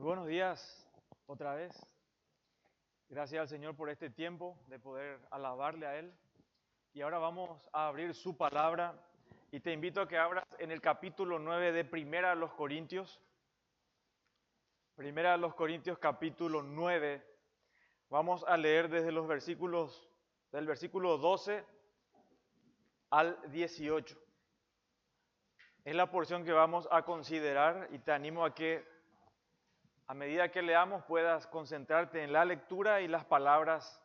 Muy buenos días, otra vez. Gracias al Señor por este tiempo de poder alabarle a Él. Y ahora vamos a abrir su palabra y te invito a que abras en el capítulo 9 de Primera a los Corintios. Primera a los Corintios capítulo 9. Vamos a leer desde los versículos, del versículo 12 al 18. Es la porción que vamos a considerar y te animo a que a medida que leamos puedas concentrarte en la lectura y las palabras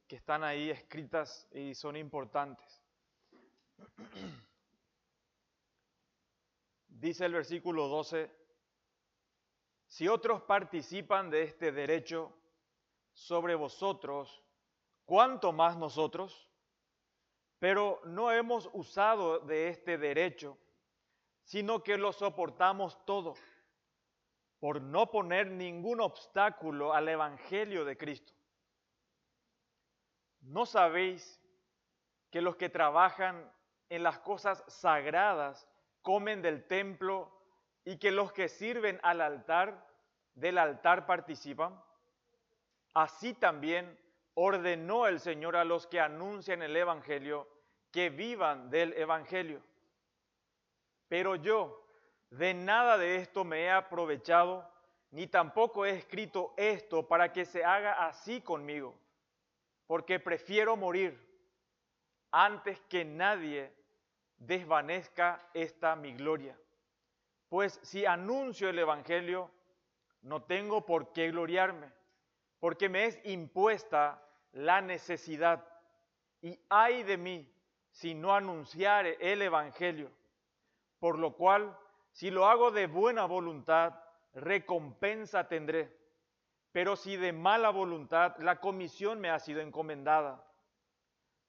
que están ahí escritas y son importantes. Dice el versículo 12, si otros participan de este derecho sobre vosotros, ¿cuánto más nosotros? Pero no hemos usado de este derecho, sino que lo soportamos todo, por no poner ningún obstáculo al Evangelio de Cristo. ¿No sabéis que los que trabajan en las cosas sagradas comen del templo y que los que sirven al altar, del altar participan? Así también ordenó el Señor a los que anuncian el Evangelio que vivan del Evangelio. Pero yo de nada de esto me he aprovechado, ni tampoco he escrito esto para que se haga así conmigo, porque prefiero morir antes que nadie desvanezca esta mi gloria. Pues si anuncio el Evangelio, no tengo por qué gloriarme, porque me es impuesta la necesidad. Y ay de mí si no anunciare el Evangelio, por lo cual, si lo hago de buena voluntad, recompensa tendré. Pero si de mala voluntad, la comisión me ha sido encomendada.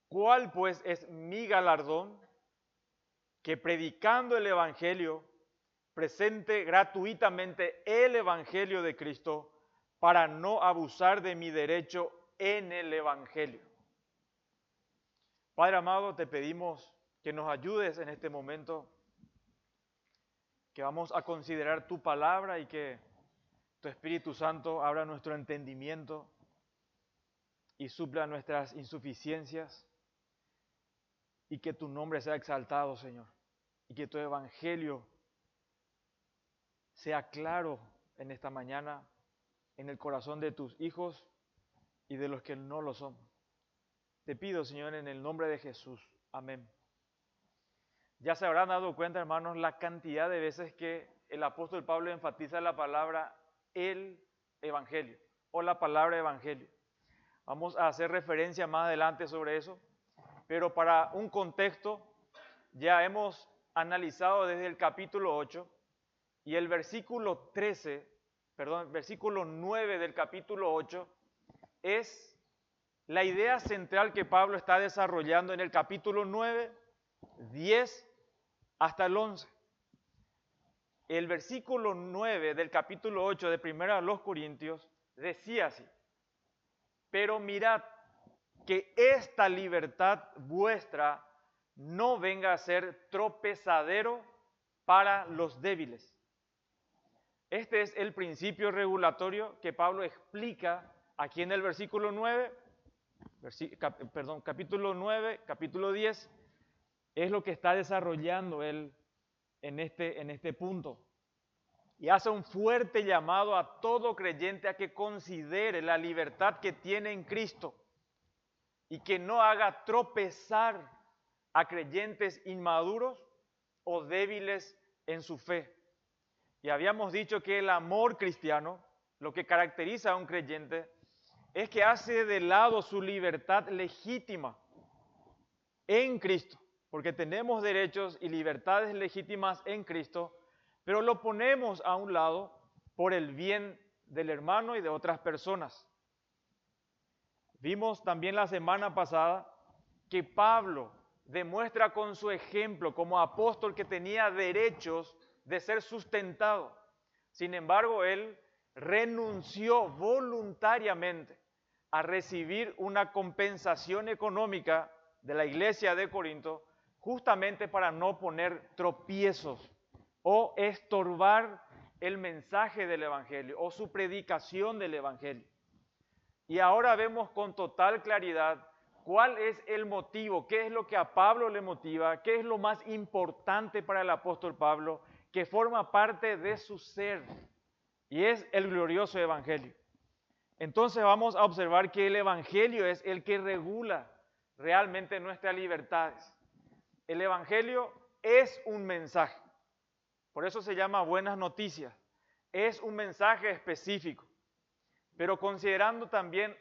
¿Cuál pues es mi galardón? Que predicando el Evangelio, presente gratuitamente el Evangelio de Cristo para no abusar de mi derecho en el Evangelio. Padre amado, te pedimos que nos ayudes en este momento, que vamos a considerar tu palabra y que tu Espíritu Santo abra nuestro entendimiento y supla nuestras insuficiencias y que tu nombre sea exaltado, Señor, y que tu Evangelio sea claro en esta mañana en el corazón de tus hijos y de los que no lo son. Te pido, Señor, en el nombre de Jesús. Amén. Ya se habrán dado cuenta, hermanos, la cantidad de veces que el apóstol Pablo enfatiza la palabra el Evangelio o la palabra Evangelio. Vamos a hacer referencia más adelante sobre eso, pero para un contexto ya hemos analizado desde el capítulo 8 y el versículo 9 del capítulo 8 es la idea central que Pablo está desarrollando en el capítulo 9, 10 hasta el 11. El versículo 9 del capítulo 8 de Primera a los Corintios decía así: pero mirad que esta libertad vuestra no venga a ser tropezadero para los débiles. Este es el principio regulatorio que Pablo explica aquí en el versículo 9, capítulo 9, capítulo 10, es lo que está desarrollando él en este punto. Y hace un fuerte llamado a todo creyente a que considere la libertad que tiene en Cristo y que no haga tropezar a creyentes inmaduros o débiles en su fe. Y habíamos dicho que el amor cristiano, lo que caracteriza a un creyente, es que hace de lado su libertad legítima en Cristo, porque tenemos derechos y libertades legítimas en Cristo, pero lo ponemos a un lado por el bien del hermano y de otras personas. Vimos también la semana pasada que Pablo demuestra con su ejemplo como apóstol que tenía derechos de ser sustentado. Sin embargo, él renunció voluntariamente a recibir una compensación económica de la iglesia de Corinto, justamente para no poner tropiezos o estorbar el mensaje del Evangelio o su predicación del Evangelio. Y ahora vemos con total claridad cuál es el motivo, qué es lo que a Pablo le motiva, qué es lo más importante para el apóstol Pablo, que forma parte de su ser, y es el glorioso Evangelio. Entonces vamos a observar que el Evangelio es el que regula realmente nuestras libertades. El Evangelio es un mensaje, por eso se llama buenas noticias, es un mensaje específico, pero considerando también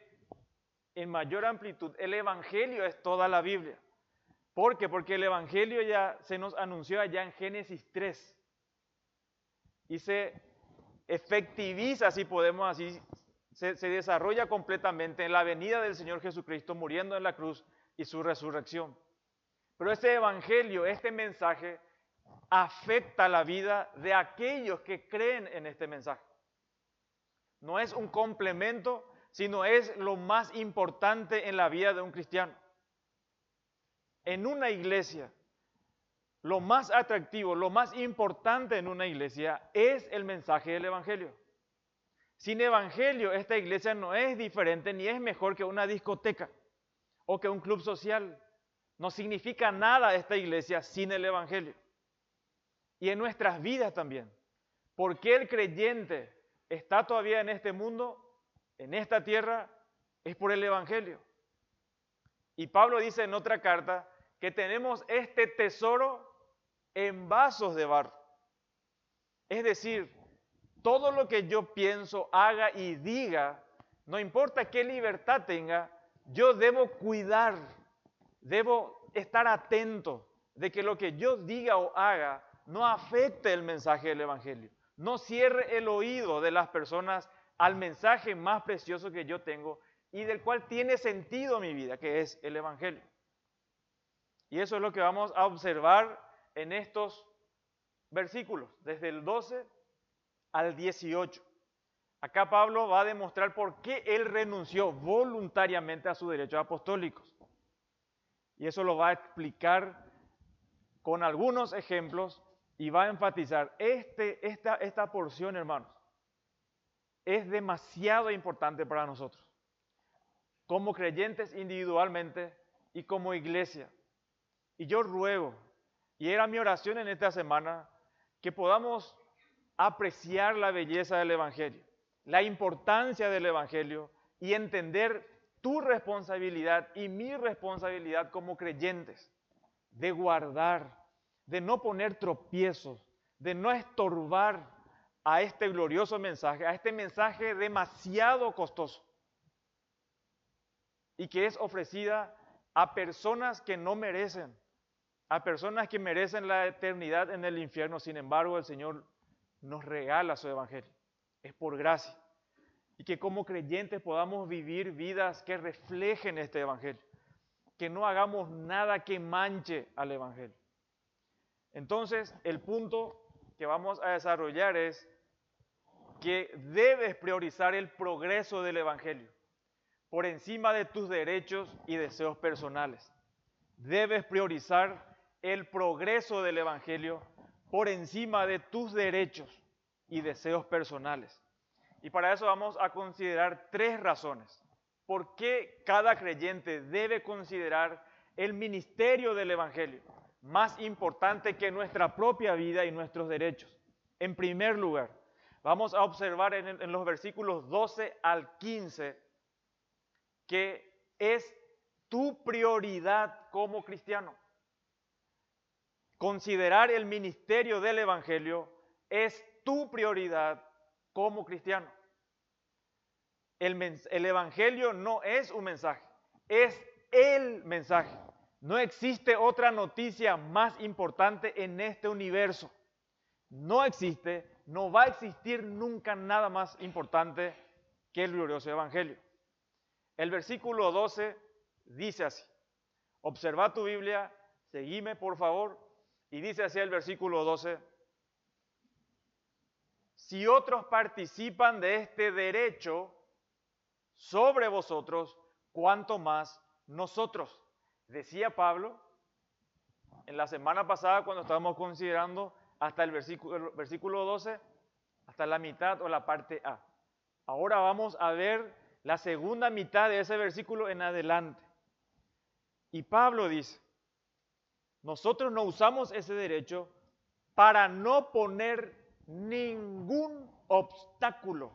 en mayor amplitud, el Evangelio es toda la Biblia. ¿Por qué? Porque el Evangelio ya se nos anunció allá en Génesis 3 y se efectiviza, si podemos así, se desarrolla completamente en la venida del Señor Jesucristo muriendo en la cruz y su resurrección. Pero este Evangelio, este mensaje, afecta la vida de aquellos que creen en este mensaje. No es un complemento, sino es lo más importante en la vida de un cristiano. En una iglesia, lo más atractivo, lo más importante en una iglesia es el mensaje del Evangelio. Sin Evangelio, esta iglesia no es diferente ni es mejor que una discoteca o que un club social. No significa nada esta iglesia sin el Evangelio. Y en nuestras vidas también. ¿Por qué el creyente está todavía en este mundo, en esta tierra? Es por el Evangelio. Y Pablo dice en otra carta que tenemos este tesoro en vasos de barro. Es decir, todo lo que yo pienso, haga y diga, no importa qué libertad tenga, yo debo cuidar, debo estar atento de que lo que yo diga o haga no afecte el mensaje del Evangelio. No cierre el oído de las personas al mensaje más precioso que yo tengo y del cual tiene sentido mi vida, que es el Evangelio. Y eso es lo que vamos a observar en estos versículos, desde el 12 al 18. Acá Pablo va a demostrar por qué él renunció voluntariamente a sus derechos apostólicos. Y eso lo va a explicar con algunos ejemplos y va a enfatizar esta porción, hermanos, es demasiado importante para nosotros, como creyentes individualmente y como iglesia. Y yo ruego, y era mi oración en esta semana, que podamos apreciar la belleza del Evangelio, la importancia del Evangelio y entender tu responsabilidad y mi responsabilidad como creyentes de guardar, de no poner tropiezos, de no estorbar a este glorioso mensaje, a este mensaje demasiado costoso y que es ofrecida a personas que no merecen, a personas que merecen la eternidad en el infierno. Sin embargo, el Señor nos regala su evangelio, es por gracia, y que como creyentes podamos vivir vidas que reflejen este evangelio, que no hagamos nada que manche al evangelio. Entonces, el punto que vamos a desarrollar es que debes priorizar el progreso del evangelio por encima de tus derechos y deseos personales. Debes priorizar el progreso del evangelio por encima de tus derechos y deseos personales. Y para eso vamos a considerar 3 razones. ¿Por qué cada creyente debe considerar el ministerio del evangelio más importante que nuestra propia vida y nuestros derechos? En primer lugar, vamos a observar en los versículos 12 al 15 que es tu prioridad como cristiano. Considerar el ministerio del evangelio es tu prioridad como cristiano. El evangelio no es un mensaje, es el mensaje. No existe otra noticia más importante en este universo. No existe, no va a existir nunca nada más importante que el glorioso evangelio. El versículo 12 dice así. Observa tu Biblia, seguime por favor, y dice así el versículo 12. Si otros participan de este derecho sobre vosotros, cuánto más nosotros. Decía Pablo en la semana pasada cuando estábamos considerando hasta el versículo 12, hasta la mitad o la parte A. Ahora vamos a ver la segunda mitad de ese versículo en adelante. Y Pablo dice, nosotros no usamos ese derecho para no poner ningún obstáculo.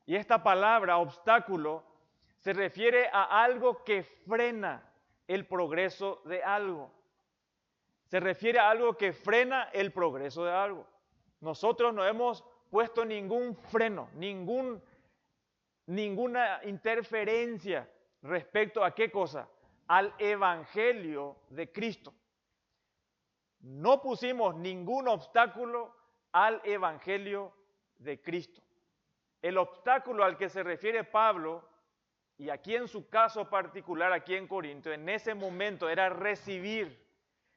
Y esta palabra, obstáculo, se refiere a algo que frena el progreso de algo. Se refiere a algo que frena el progreso de algo. Nosotros no hemos puesto ningún freno, ninguna interferencia respecto a qué cosa, al evangelio de Cristo. No pusimos ningún obstáculo al evangelio de Cristo. El obstáculo al que se refiere Pablo, y aquí en su caso particular, aquí en Corinto, en ese momento era recibir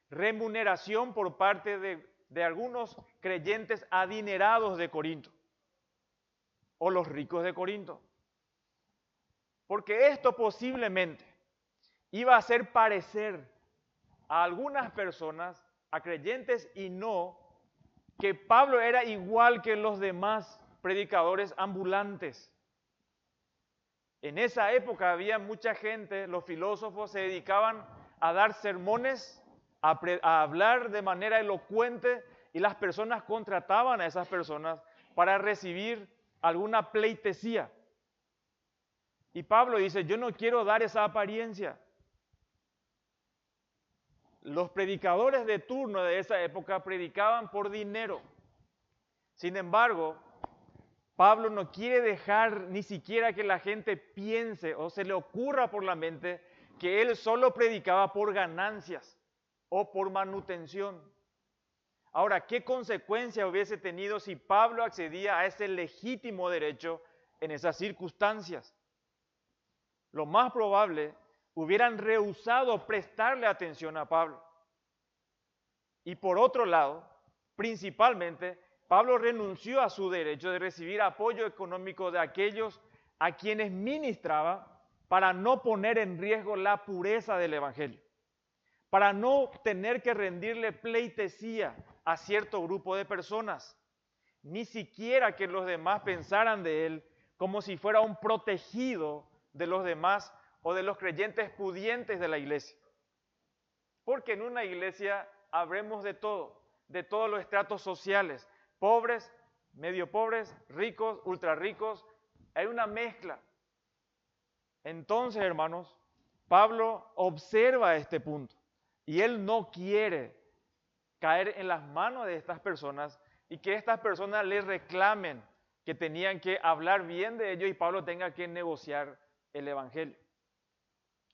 remuneración por parte de algunos creyentes adinerados de Corinto, o los ricos de Corinto. Porque esto posiblemente iba a hacer parecer a algunas personas, a creyentes y no, que Pablo era igual que los demás predicadores ambulantes. En esa época había mucha gente, los filósofos se dedicaban a dar sermones, a hablar de manera elocuente, y las personas contrataban a esas personas para recibir alguna pleitesía. Y Pablo dice, yo no quiero dar esa apariencia. Los predicadores de turno de esa época predicaban por dinero. Sin embargo, Pablo no quiere dejar ni siquiera que la gente piense o se le ocurra por la mente que él solo predicaba por ganancias o por manutención. Ahora, ¿qué consecuencia hubiese tenido si Pablo accedía a ese legítimo derecho en esas circunstancias? Lo más probable, hubieran rehusado prestarle atención a Pablo. Y por otro lado, principalmente, Pablo renunció a su derecho de recibir apoyo económico de aquellos a quienes ministraba para no poner en riesgo la pureza del evangelio, para no tener que rendirle pleitesía a cierto grupo de personas, ni siquiera que los demás pensaran de él como si fuera un protegido de los demás o de los creyentes pudientes de la iglesia. Porque en una iglesia habremos de todos los estratos sociales, pobres, medio pobres, ricos, ultra ricos, hay una mezcla. Entonces, hermanos, Pablo observa este punto y él no quiere caer en las manos de estas personas y que estas personas le reclamen que tenían que hablar bien de ellos y Pablo tenga que negociar el evangelio.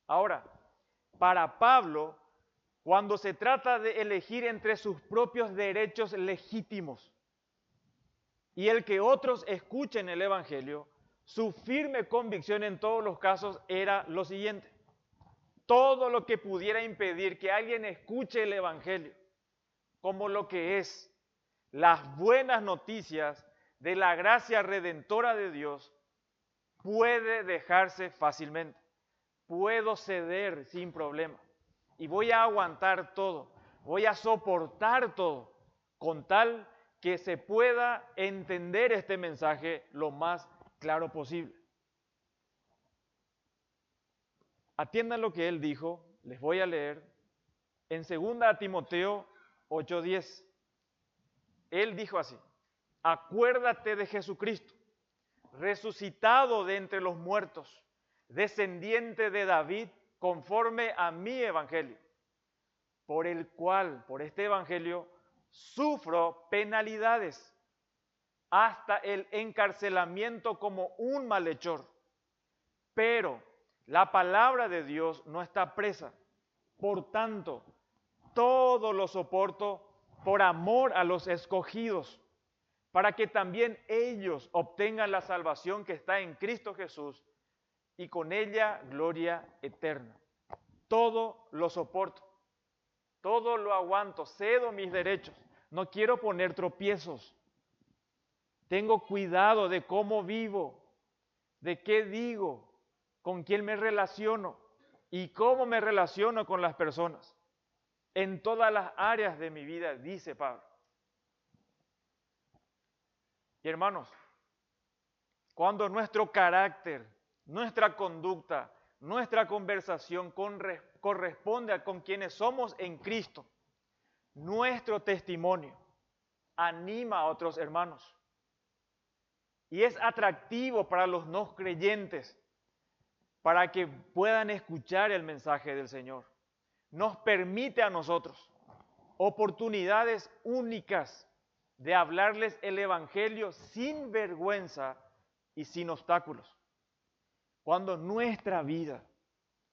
Ahora, para Pablo, cuando se trata de elegir entre sus propios derechos legítimos y el que otros escuchen el evangelio, su firme convicción en todos los casos era lo siguiente: todo lo que pudiera impedir que alguien escuche el evangelio como lo que es las buenas noticias de la gracia redentora de Dios puede dejarse fácilmente. Puedo ceder sin problema y voy a aguantar todo, voy a soportar todo con tal que se pueda entender este mensaje lo más claro posible. Atiendan lo que él dijo, les voy a leer en 2 Timoteo 8:10. Él dijo así: acuérdate de Jesucristo, resucitado de entre los muertos, descendiente de David, conforme a mi evangelio, por el cual, por este evangelio, sufro penalidades, hasta el encarcelamiento como un malhechor. Pero la palabra de Dios no está presa. Por tanto, todo lo soporto por amor a los escogidos, para que también ellos obtengan la salvación que está en Cristo Jesús y con ella gloria eterna. Todo lo soporto, todo lo aguanto, cedo mis derechos, no quiero poner tropiezos. Tengo cuidado de cómo vivo, de qué digo, con quién me relaciono y cómo me relaciono con las personas. En todas las áreas de mi vida, dice Pablo. Y hermanos, cuando nuestro carácter, nuestra conducta, nuestra conversación corresponde a con quienes somos en Cristo, nuestro testimonio anima a otros hermanos y es atractivo para los no creyentes para que puedan escuchar el mensaje del Señor. Nos permite a nosotros oportunidades únicas de hablarles el Evangelio sin vergüenza y sin obstáculos. Cuando nuestra vida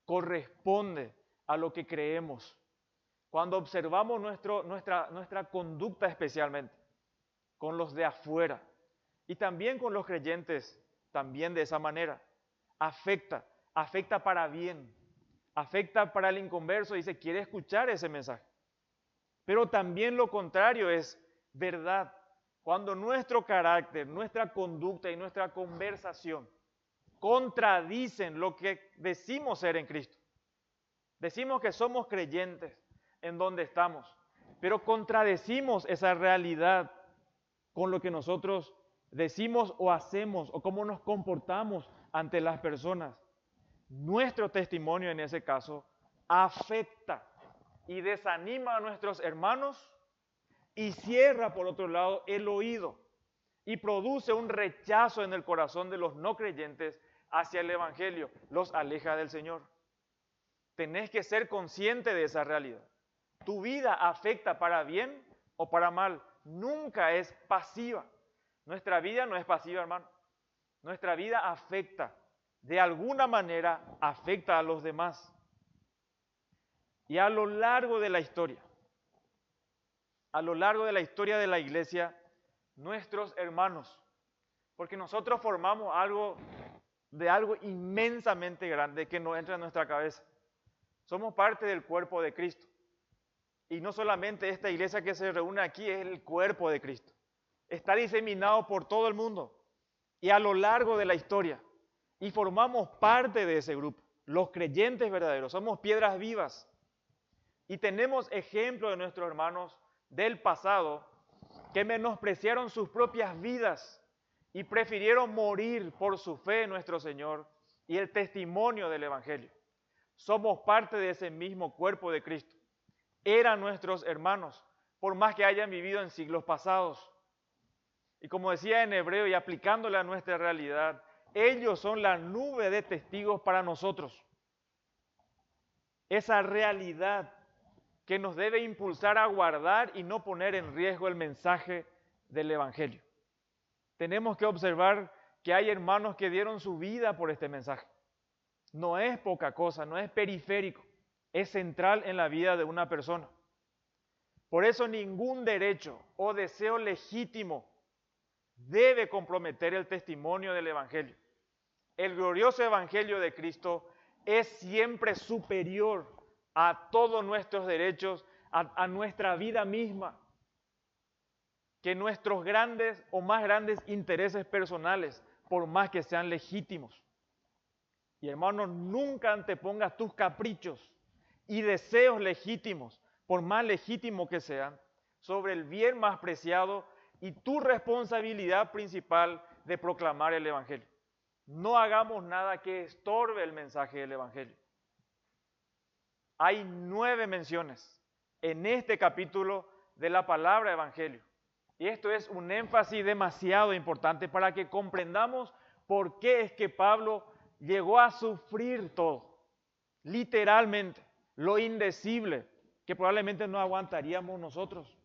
corresponde a lo que creemos, cuando observamos nuestra conducta especialmente con los de afuera y también con los creyentes, también de esa manera, afecta para bien, afecta para el inconverso y se quiere escuchar ese mensaje. Pero también lo contrario es verdad. Cuando nuestro carácter, nuestra conducta y nuestra conversación contradicen lo que decimos ser en Cristo. Decimos que somos creyentes en donde estamos, pero contradecimos esa realidad con lo que nosotros decimos o hacemos o cómo nos comportamos ante las personas. Nuestro testimonio en ese caso afecta y desanima a nuestros hermanos y cierra por otro lado el oído y produce un rechazo en el corazón de los no creyentes hacia el Evangelio, los aleja del Señor. Tenés que ser consciente de esa realidad. Tu vida afecta para bien o para mal, nunca es pasiva. Nuestra vida no es pasiva, hermano. Nuestra vida afecta, de alguna manera afecta a los demás. Y a lo largo de la historia de la iglesia, nuestros hermanos, porque nosotros formamos algo inmensamente grande que no entra en nuestra cabeza. Somos parte del cuerpo de Cristo. Y no solamente esta iglesia que se reúne aquí es el cuerpo de Cristo. Está diseminado por todo el mundo y a lo largo de la historia. Y formamos parte de ese grupo. Los creyentes verdaderos, somos piedras vivas. Y tenemos ejemplos de nuestros hermanos del pasado que menospreciaron sus propias vidas y prefirieron morir por su fe en nuestro Señor y el testimonio del Evangelio. Somos parte de ese mismo cuerpo de Cristo. Eran nuestros hermanos, por más que hayan vivido en siglos pasados. Y como decía en hebreo y aplicándole a nuestra realidad, ellos son la nube de testigos para nosotros. Esa realidad que nos debe impulsar a guardar y no poner en riesgo el mensaje del Evangelio. Tenemos que observar que hay hermanos que dieron su vida por este mensaje. No es poca cosa, no es periférico, es central en la vida de una persona. Por eso ningún derecho o deseo legítimo debe comprometer el testimonio del Evangelio. El glorioso Evangelio de Cristo es siempre superior a todos nuestros derechos, a nuestra vida misma, que nuestros grandes o más grandes intereses personales, por más que sean legítimos. Y hermano, nunca antepongas tus caprichos y deseos legítimos, por más legítimos que sean, sobre el bien más preciado y tu responsabilidad principal de proclamar el Evangelio. No hagamos nada que estorbe el mensaje del Evangelio. Hay 9 menciones en este capítulo de la palabra Evangelio. Y esto es un énfasis demasiado importante para que comprendamos por qué es que Pablo llegó a sufrir todo, literalmente, lo indecible, que probablemente no aguantaríamos nosotros.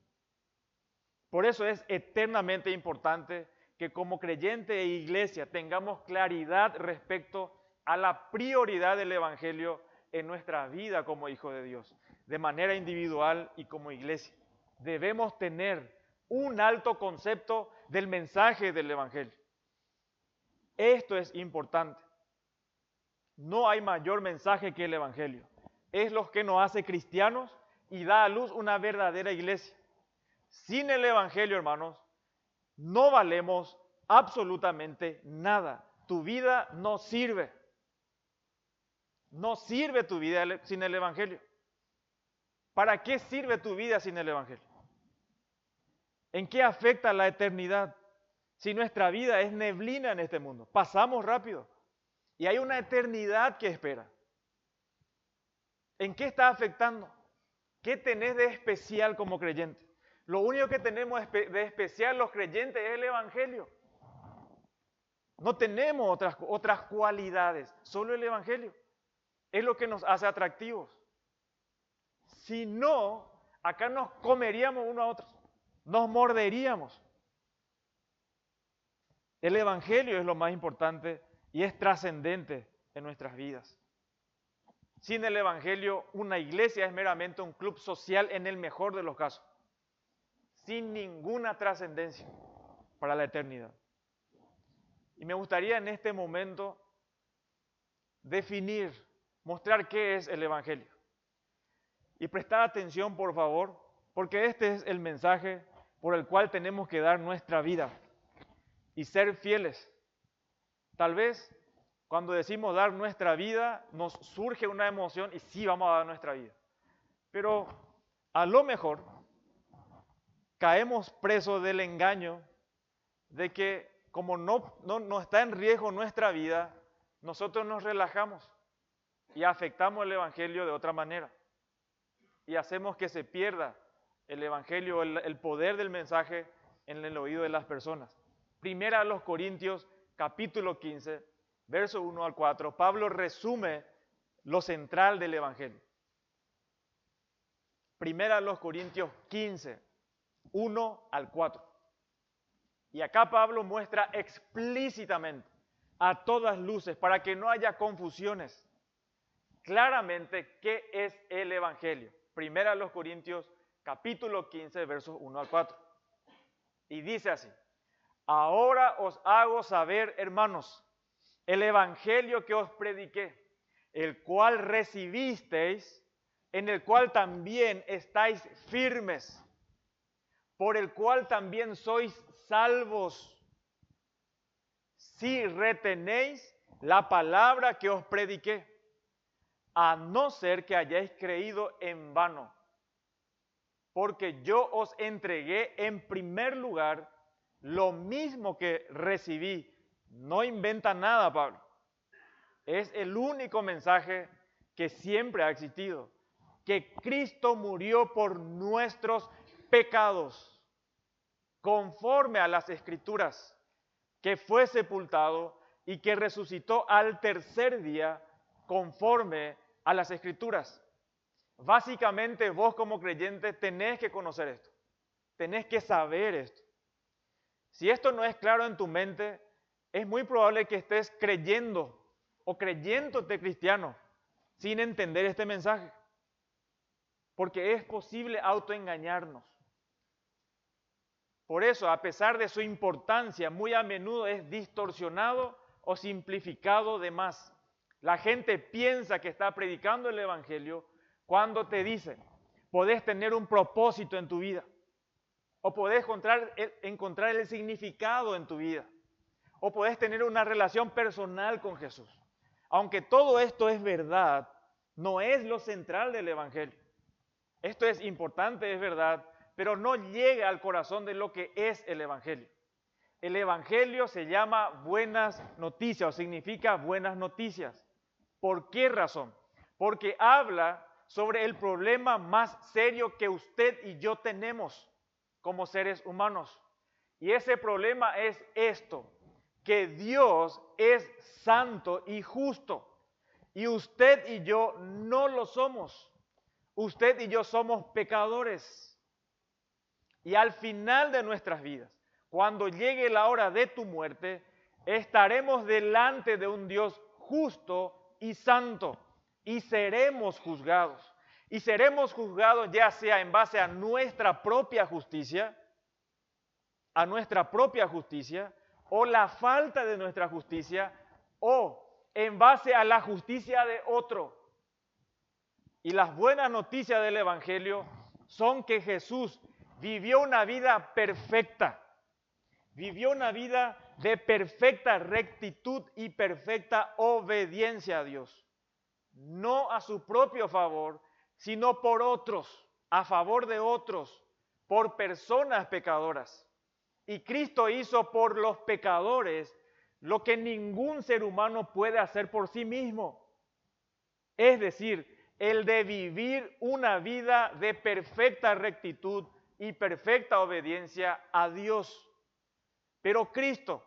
Por eso es eternamente importante que como creyente e iglesia tengamos claridad respecto a la prioridad del Evangelio en nuestra vida como hijos de Dios, de manera individual y como iglesia. Debemos tener un alto concepto del mensaje del Evangelio. Esto es importante. No hay mayor mensaje que el Evangelio. Es lo que nos hace cristianos y da a luz una verdadera iglesia. Sin el Evangelio, hermanos, no valemos absolutamente nada. Tu vida no sirve. No sirve tu vida sin el Evangelio. ¿Para qué sirve tu vida sin el Evangelio? ¿En qué afecta la eternidad? Si nuestra vida es neblina en este mundo, pasamos rápido y hay una eternidad que espera. ¿En qué está afectando? ¿Qué tenés de especial como creyente? Lo único que tenemos de especial los creyentes es el Evangelio. No tenemos otras cualidades, solo el Evangelio. Es lo que nos hace atractivos. Si no, acá nos comeríamos unos a otros, nos morderíamos. El Evangelio es lo más importante y es trascendente en nuestras vidas. Sin el Evangelio, una iglesia es meramente un club social en el mejor de los casos, sin ninguna trascendencia para la eternidad. Y me gustaría en este momento definir, mostrar qué es el Evangelio. Y prestar atención, por favor, porque este es el mensaje por el cual tenemos que dar nuestra vida y ser fieles. Tal vez cuando decimos dar nuestra vida nos surge una emoción y sí vamos a dar nuestra vida. Pero a lo mejor caemos presos del engaño de que como no está en riesgo nuestra vida, nosotros nos relajamos y afectamos el Evangelio de otra manera. Y hacemos que se pierda el Evangelio, el poder del mensaje en el oído de las personas. Primera a los Corintios, capítulo 15, verso 1 al 4, Pablo resume lo central del Evangelio. Primera a los Corintios 15, 1 al 4. Y acá Pablo muestra explícitamente, a todas luces, para que no haya confusiones, claramente qué es el Evangelio. Primera a los Corintios, capítulo 15, versos 1 al 4. Y dice así: ahora os hago saber, hermanos, el Evangelio que os prediqué, el cual recibisteis, en el cual también estáis firmes, por el cual también sois salvos, si retenéis la palabra que os prediqué, a no ser que hayáis creído en vano. Porque yo os entregué en primer lugar lo mismo que recibí. No inventa nada, Pablo. Es el único mensaje que siempre ha existido. Que Cristo murió por nuestros pecados, conforme a las Escrituras, que fue sepultado y que resucitó al tercer día, conforme a las Escrituras. Básicamente vos como creyente tenés que conocer esto, tenés que saber esto. Si esto no es claro en tu mente, es muy probable que estés creyendo o creyéndote cristiano sin entender este mensaje, porque es posible autoengañarnos. Por eso, a pesar de su importancia, muy a menudo es distorsionado o simplificado de más. La gente piensa que está predicando el Evangelio cuando te dice, podés tener un propósito en tu vida, o podés encontrar el significado en tu vida, o podés tener una relación personal con Jesús. Aunque todo esto es verdad, no es lo central del Evangelio. Esto es importante, es verdad, pero no llega al corazón de lo que es el Evangelio. El Evangelio se llama buenas noticias o significa buenas noticias. ¿Por qué razón? Porque habla sobre el problema más serio que usted y yo tenemos como seres humanos. Y ese problema es esto, que Dios es santo y justo. Y usted y yo no lo somos. Usted y yo somos pecadores. Y al final de nuestras vidas, cuando llegue la hora de tu muerte, estaremos delante de un Dios justo y santo y seremos juzgados. Y seremos juzgados ya sea en base a nuestra propia justicia, o la falta de nuestra justicia, o en base a la justicia de otro. Y las buenas noticias del Evangelio son que Jesús vivió una vida perfecta, vivió una vida de perfecta rectitud y perfecta obediencia a Dios. No a su propio favor, sino por otros, a favor de otros, por personas pecadoras. Y Cristo hizo por los pecadores lo que ningún ser humano puede hacer por sí mismo. Es decir, el de vivir una vida de perfecta rectitud y perfecta obediencia a Dios. Pero Cristo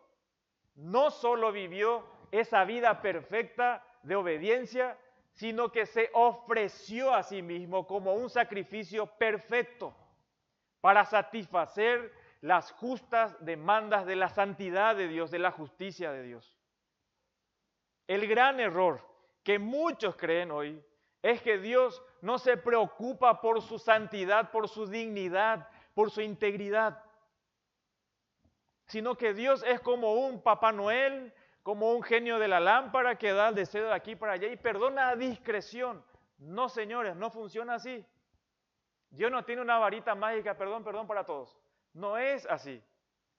no solo vivió esa vida perfecta de obediencia, sino que se ofreció a sí mismo como un sacrificio perfecto para satisfacer las justas demandas de la santidad de Dios, de la justicia de Dios. El gran error que muchos creen hoy es que Dios no se preocupa por su santidad, por su dignidad, por su integridad, sino que Dios es como un Papá Noel, como un genio de la lámpara que da el deseo de aquí para allá y perdona a discreción. No, señores, no funciona así. Dios no tiene una varita mágica, perdón para todos. No es así.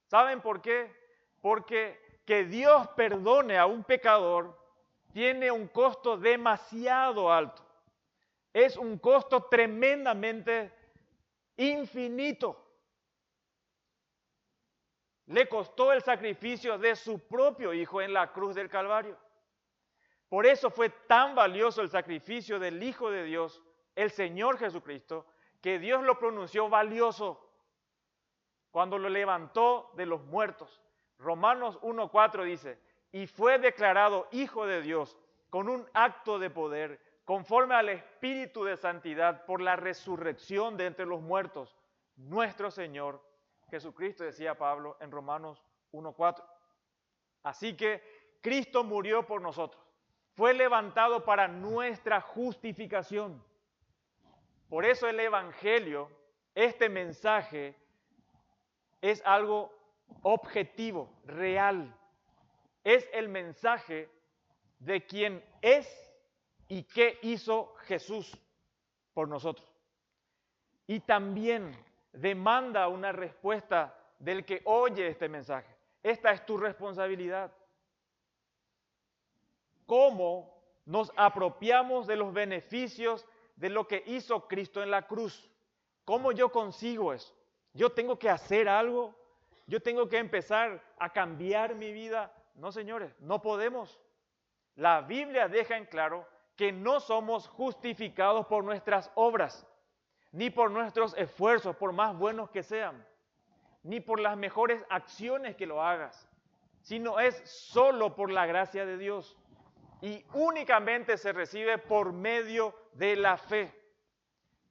¿Saben por qué? Porque que Dios perdone a un pecador tiene un costo demasiado alto. Es un costo tremendamente infinito. Le costó el sacrificio de su propio Hijo en la cruz del Calvario. Por eso fue tan valioso el sacrificio del Hijo de Dios, el Señor Jesucristo, que Dios lo pronunció valioso cuando lo levantó de los muertos. Romanos 1:4 dice, y fue declarado Hijo de Dios con un acto de poder, conforme al Espíritu de santidad por la resurrección de entre los muertos, nuestro Señor Jesucristo, decía Pablo en Romanos 1:4. Así que Cristo murió por nosotros, fue levantado para nuestra justificación. Por eso el Evangelio, este mensaje, es algo objetivo, real. Es el mensaje de quién es y qué hizo Jesús por nosotros. Y también demanda una respuesta del que oye este mensaje. Esta es tu responsabilidad. ¿Cómo nos apropiamos de los beneficios de lo que hizo Cristo en la cruz? ¿Cómo yo consigo eso? ¿Yo tengo que hacer algo? ¿Yo tengo que empezar a cambiar mi vida? No, señores, no podemos. La Biblia deja en claro que no somos justificados por nuestras obras, ni por nuestros esfuerzos, por más buenos que sean, ni por las mejores acciones que lo hagas, sino es solo por la gracia de Dios y únicamente se recibe por medio de la fe.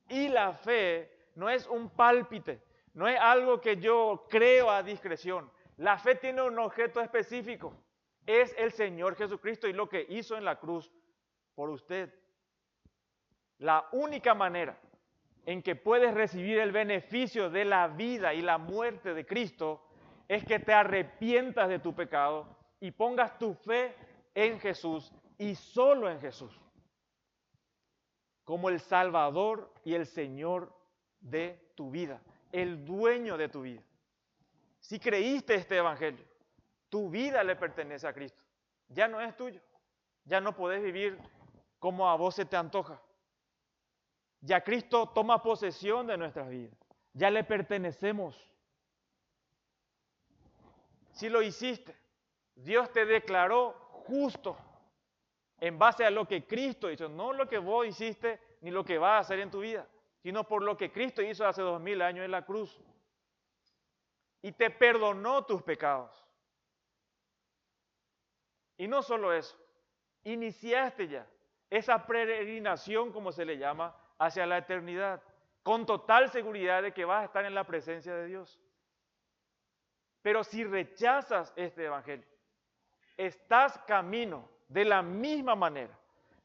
Y la fe no es un pálpite, no es algo que yo creo a discreción. La fe tiene un objeto específico, es el Señor Jesucristo y lo que hizo en la cruz por usted. La única manera en que puedes recibir el beneficio de la vida y la muerte de Cristo es que te arrepientas de tu pecado y pongas tu fe en Jesús y solo en Jesús, como el Salvador y el Señor de tu vida, el dueño de tu vida. Si creíste este Evangelio, tu vida le pertenece a Cristo, ya no es tuyo, ya no podés vivir como a vos se te antoja. Ya Cristo toma posesión de nuestras vidas, ya le pertenecemos. Si lo hiciste, Dios te declaró justo en base a lo que Cristo hizo, no lo que vos hiciste ni lo que vas a hacer en tu vida, sino por lo que Cristo hizo hace 2000 años en la cruz. Y te perdonó tus pecados. Y no solo eso, iniciaste ya esa peregrinación, como se le llama, hacia la eternidad, con total seguridad de que vas a estar en la presencia de Dios. Pero si rechazas este Evangelio, estás camino de la misma manera,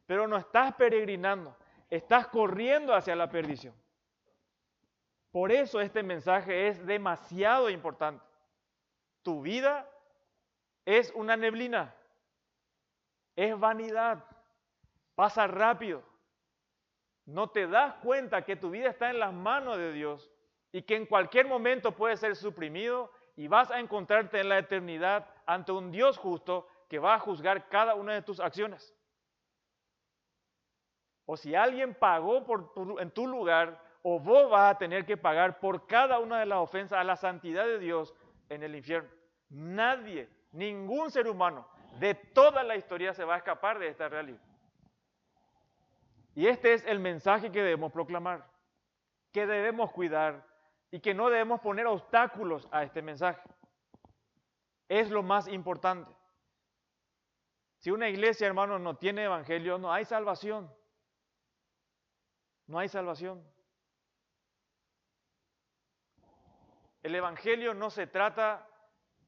pero no estás peregrinando, estás corriendo hacia la perdición. Por eso este mensaje es demasiado importante. Tu vida es una neblina, es vanidad, pasa rápido. No te das cuenta que tu vida está en las manos de Dios y que en cualquier momento puede ser suprimido y vas a encontrarte en la eternidad ante un Dios justo que va a juzgar cada una de tus acciones. O si alguien pagó en tu lugar, o vos vas a tener que pagar por cada una de las ofensas a la santidad de Dios en el infierno. Nadie, ningún ser humano de toda la historia se va a escapar de esta realidad. Y este es el mensaje que debemos proclamar, que debemos cuidar y que no debemos poner obstáculos a este mensaje. Es lo más importante. Si una iglesia, hermanos, no tiene evangelio, no hay salvación. No hay salvación. El evangelio no se trata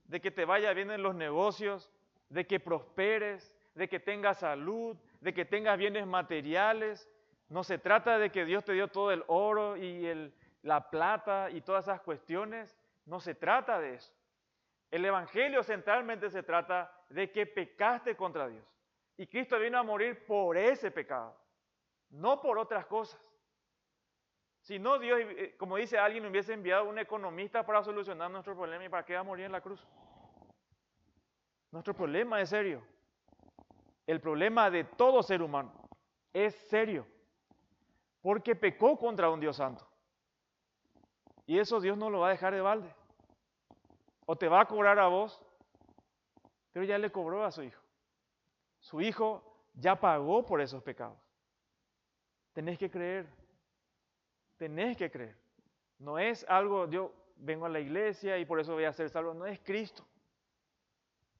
de que te vaya bien en los negocios, de que prosperes, de que tengas salud, de que tengas bienes materiales. No se trata de que Dios te dio todo el oro y la plata y todas esas cuestiones. No se trata de eso. El evangelio centralmente se trata de que pecaste contra Dios. Y Cristo vino a morir por ese pecado, no por otras cosas. Si no, Dios, como dice alguien, hubiese enviado un economista para solucionar nuestro problema, ¿y para qué va a morir en la cruz? Nuestro problema es serio. El problema de todo ser humano es serio, porque pecó contra un Dios santo. Y eso Dios no lo va a dejar de balde. O te va a cobrar a vos, pero ya le cobró a su hijo. Su hijo ya pagó por esos pecados. Tenés que creer. Tenés que creer. No es algo, yo vengo a la iglesia y por eso voy a ser salvo. No es Cristo.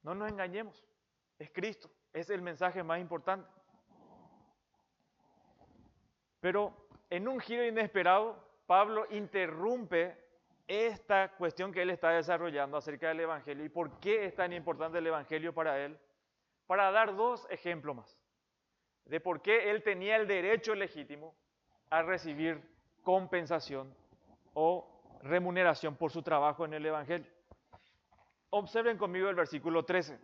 No nos engañemos. Es Cristo. Es el mensaje más importante. Pero en un giro inesperado, Pablo interrumpe esta cuestión que él está desarrollando acerca del Evangelio y por qué es tan importante el Evangelio para él, para dar dos ejemplos más de por qué él tenía el derecho legítimo a recibir compensación o remuneración por su trabajo en el Evangelio. Observen conmigo el versículo 13.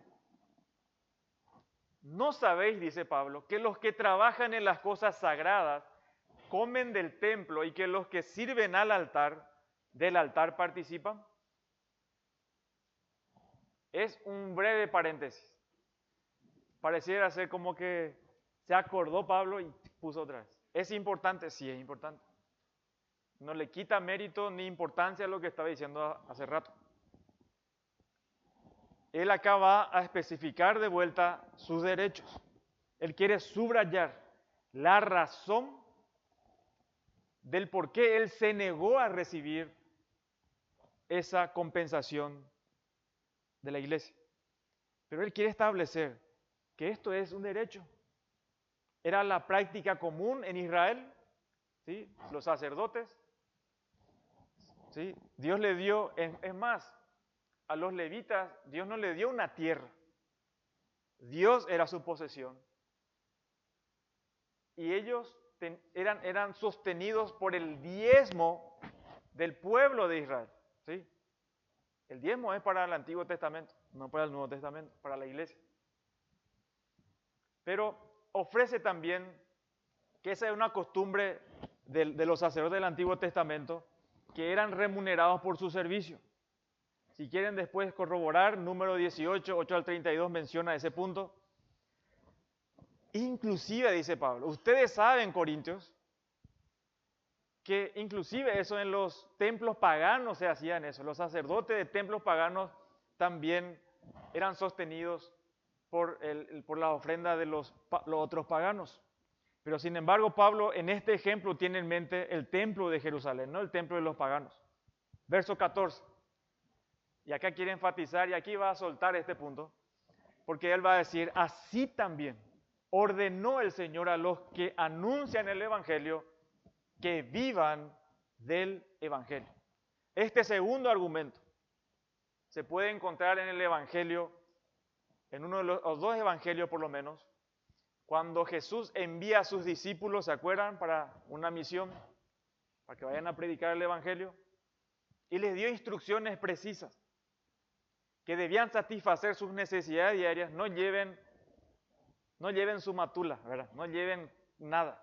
¿No sabéis, dice Pablo, que los que trabajan en las cosas sagradas comen del templo y que los que sirven al altar, del altar participan? Es un breve paréntesis. Pareciera ser como que se acordó Pablo y puso otra vez. ¿Es importante? Sí, es importante. No le quita mérito ni importancia a lo que estaba diciendo hace rato. Él acá va a especificar de vuelta sus derechos. Él quiere subrayar la razón del por qué él se negó a recibir esa compensación de la iglesia. Pero él quiere establecer que esto es un derecho. Era la práctica común en Israel, ¿sí? Los sacerdotes, ¿sí? Dios le dio, es más, a los levitas Dios no le dio una tierra, Dios era su posesión. Y ellos eran sostenidos por el diezmo del pueblo de Israel, ¿sí? El diezmo es para el Antiguo Testamento, no para el Nuevo Testamento, para la iglesia. Pero ofrece también que esa es una costumbre de los sacerdotes del Antiguo Testamento, que eran remunerados por su servicio. Si quieren después corroborar, número 18, 8 al 32 menciona ese punto. Inclusive, dice Pablo, ustedes saben, Corintios, que inclusive eso en los templos paganos se hacían eso. Los sacerdotes de templos paganos también eran sostenidos por la ofrenda de los otros paganos. Pero sin embargo, Pablo en este ejemplo tiene en mente el templo de Jerusalén, no el templo de los paganos. Verso 14. Y acá quiere enfatizar, y aquí va a soltar este punto, porque él va a decir, así también ordenó el Señor a los que anuncian el Evangelio que vivan del Evangelio. Este segundo argumento se puede encontrar en el Evangelio, en uno de los dos evangelios por lo menos, cuando Jesús envía a sus discípulos, ¿se acuerdan? Para una misión, para que vayan a predicar el Evangelio, y les dio instrucciones precisas, que debían satisfacer sus necesidades diarias, no lleven su matula, ¿verdad? No lleven nada,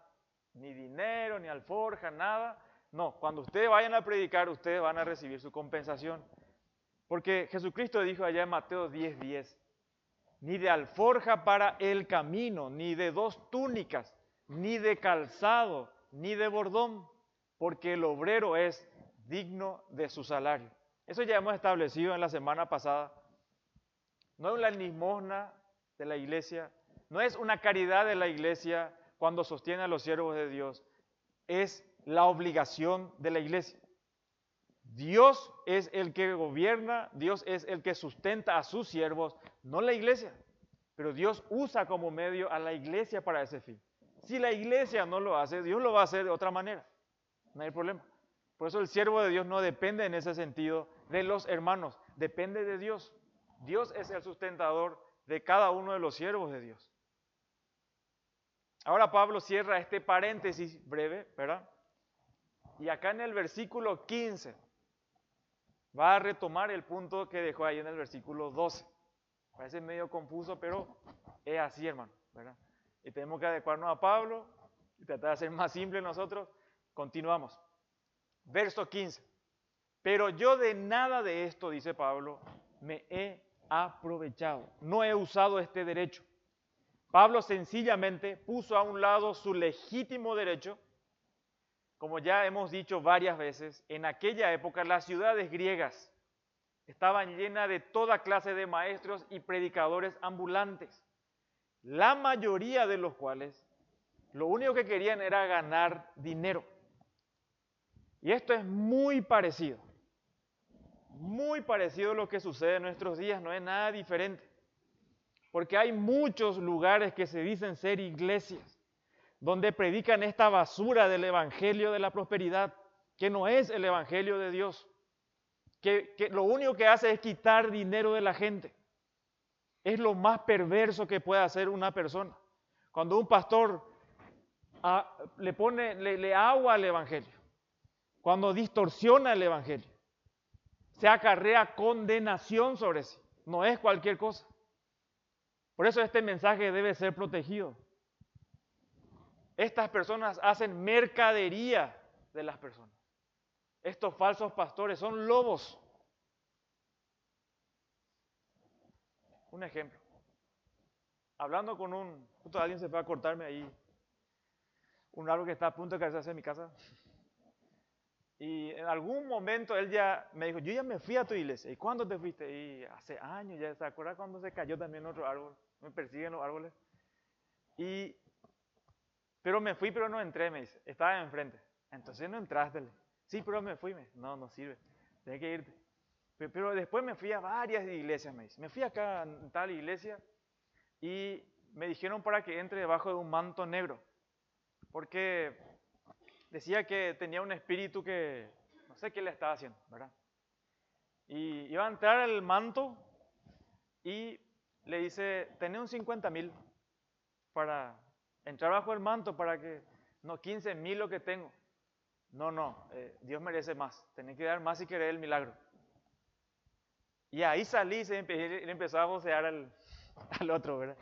ni dinero, ni alforja, nada. No, cuando ustedes vayan a predicar, ustedes van a recibir su compensación. Porque Jesucristo dijo allá en Mateo 10:10, ni de alforja para el camino, ni de 2 túnicas, ni de calzado, ni de bordón, porque el obrero es digno de su salario. Eso ya hemos establecido en la semana pasada. No es la limosna de la iglesia, no es una caridad de la iglesia cuando sostiene a los siervos de Dios, es la obligación de la iglesia. Dios es el que gobierna, Dios es el que sustenta a sus siervos, no la iglesia. Pero Dios usa como medio a la iglesia para ese fin. Si la iglesia no lo hace, Dios lo va a hacer de otra manera. No hay problema. Por eso el siervo de Dios no depende en ese sentido de los hermanos, depende de Dios. Dios es el sustentador de cada uno de los siervos de Dios. Ahora Pablo cierra este paréntesis breve, ¿verdad? Y acá en el versículo 15 va a retomar el punto que dejó ahí en el versículo 12. Parece medio confuso, pero es así, hermano, ¿verdad? Y tenemos que adecuarnos a Pablo y tratar de ser más simple nosotros. Continuamos. Verso 15. Pero yo de nada de esto, dice Pablo, me he aprovechado. No he usado este derecho. Pablo sencillamente puso a un lado su legítimo derecho. Como ya hemos dicho varias veces, en aquella época las ciudades griegas estaban llenas de toda clase de maestros y predicadores ambulantes, la mayoría de los cuales lo único que querían era ganar dinero. Y esto es muy parecido a lo que sucede en nuestros días, no es nada diferente. Porque hay muchos lugares que se dicen ser iglesias, donde predican esta basura del evangelio de la prosperidad, que no es el evangelio de Dios, que lo único que hace es quitar dinero de la gente. Es lo más perverso que puede hacer una persona. Cuando un pastor le agua al evangelio, cuando distorsiona el evangelio, se acarrea condenación sobre sí, no es cualquier cosa. Por eso este mensaje debe ser protegido. Estas personas hacen mercadería de las personas. Estos falsos pastores son lobos. Un ejemplo. Hablando con justo alguien se fue a cortarme ahí un árbol que está a punto de caerse en mi casa. Y en algún momento él ya me dijo, yo ya me fui a tu iglesia. ¿Y cuándo te fuiste? Y hace años ya, ¿se acuerda cuando se cayó también otro árbol? Me persiguen los árboles. Pero me fui, pero no entré, me dice. Estaba enfrente. Entonces no entraste. Sí, pero me fui. No sirve. Tienes que irte. Pero después me fui a varias iglesias, me dice. Me fui acá en tal iglesia y me dijeron para que entre debajo de un manto negro. Porque decía que tenía un espíritu que no sé qué le estaba haciendo, ¿verdad? Y iba a entrar al manto y le dice, tenés un 50,000 para entrar bajo el manto para que, no, 15,000 lo que tengo. No, Dios merece más, tenés que dar más si querés el milagro. Y ahí salí y le empezaba a vocear al otro, ¿verdad?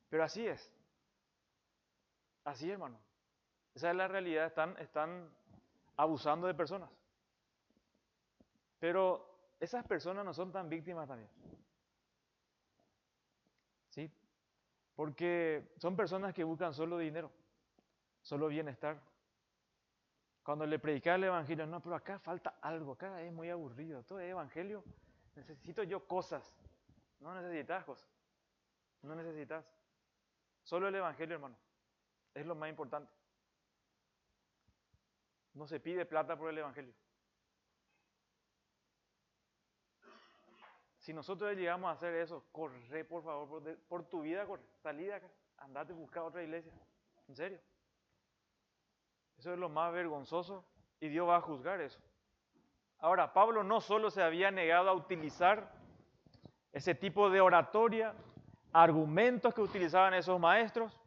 Pero así es. Así, hermano. Esa es la realidad, están abusando de personas. Pero esas personas no son tan víctimas también. ¿Sí? Porque son personas que buscan solo dinero, solo bienestar. Cuando le predicaba el evangelio, no, pero acá falta algo, acá es muy aburrido, todo es evangelio, necesito yo cosas. No necesitas cosas, no necesitas. Solo el evangelio, hermano, es lo más importante. No se pide plata por el evangelio. Si nosotros llegamos a hacer eso, corre por favor, por tu vida, corre, salí de acá, andate a buscar otra iglesia. En serio. Eso es lo más vergonzoso y Dios va a juzgar eso. Ahora, Pablo no solo se había negado a utilizar ese tipo de oratoria, argumentos que utilizaban esos maestros,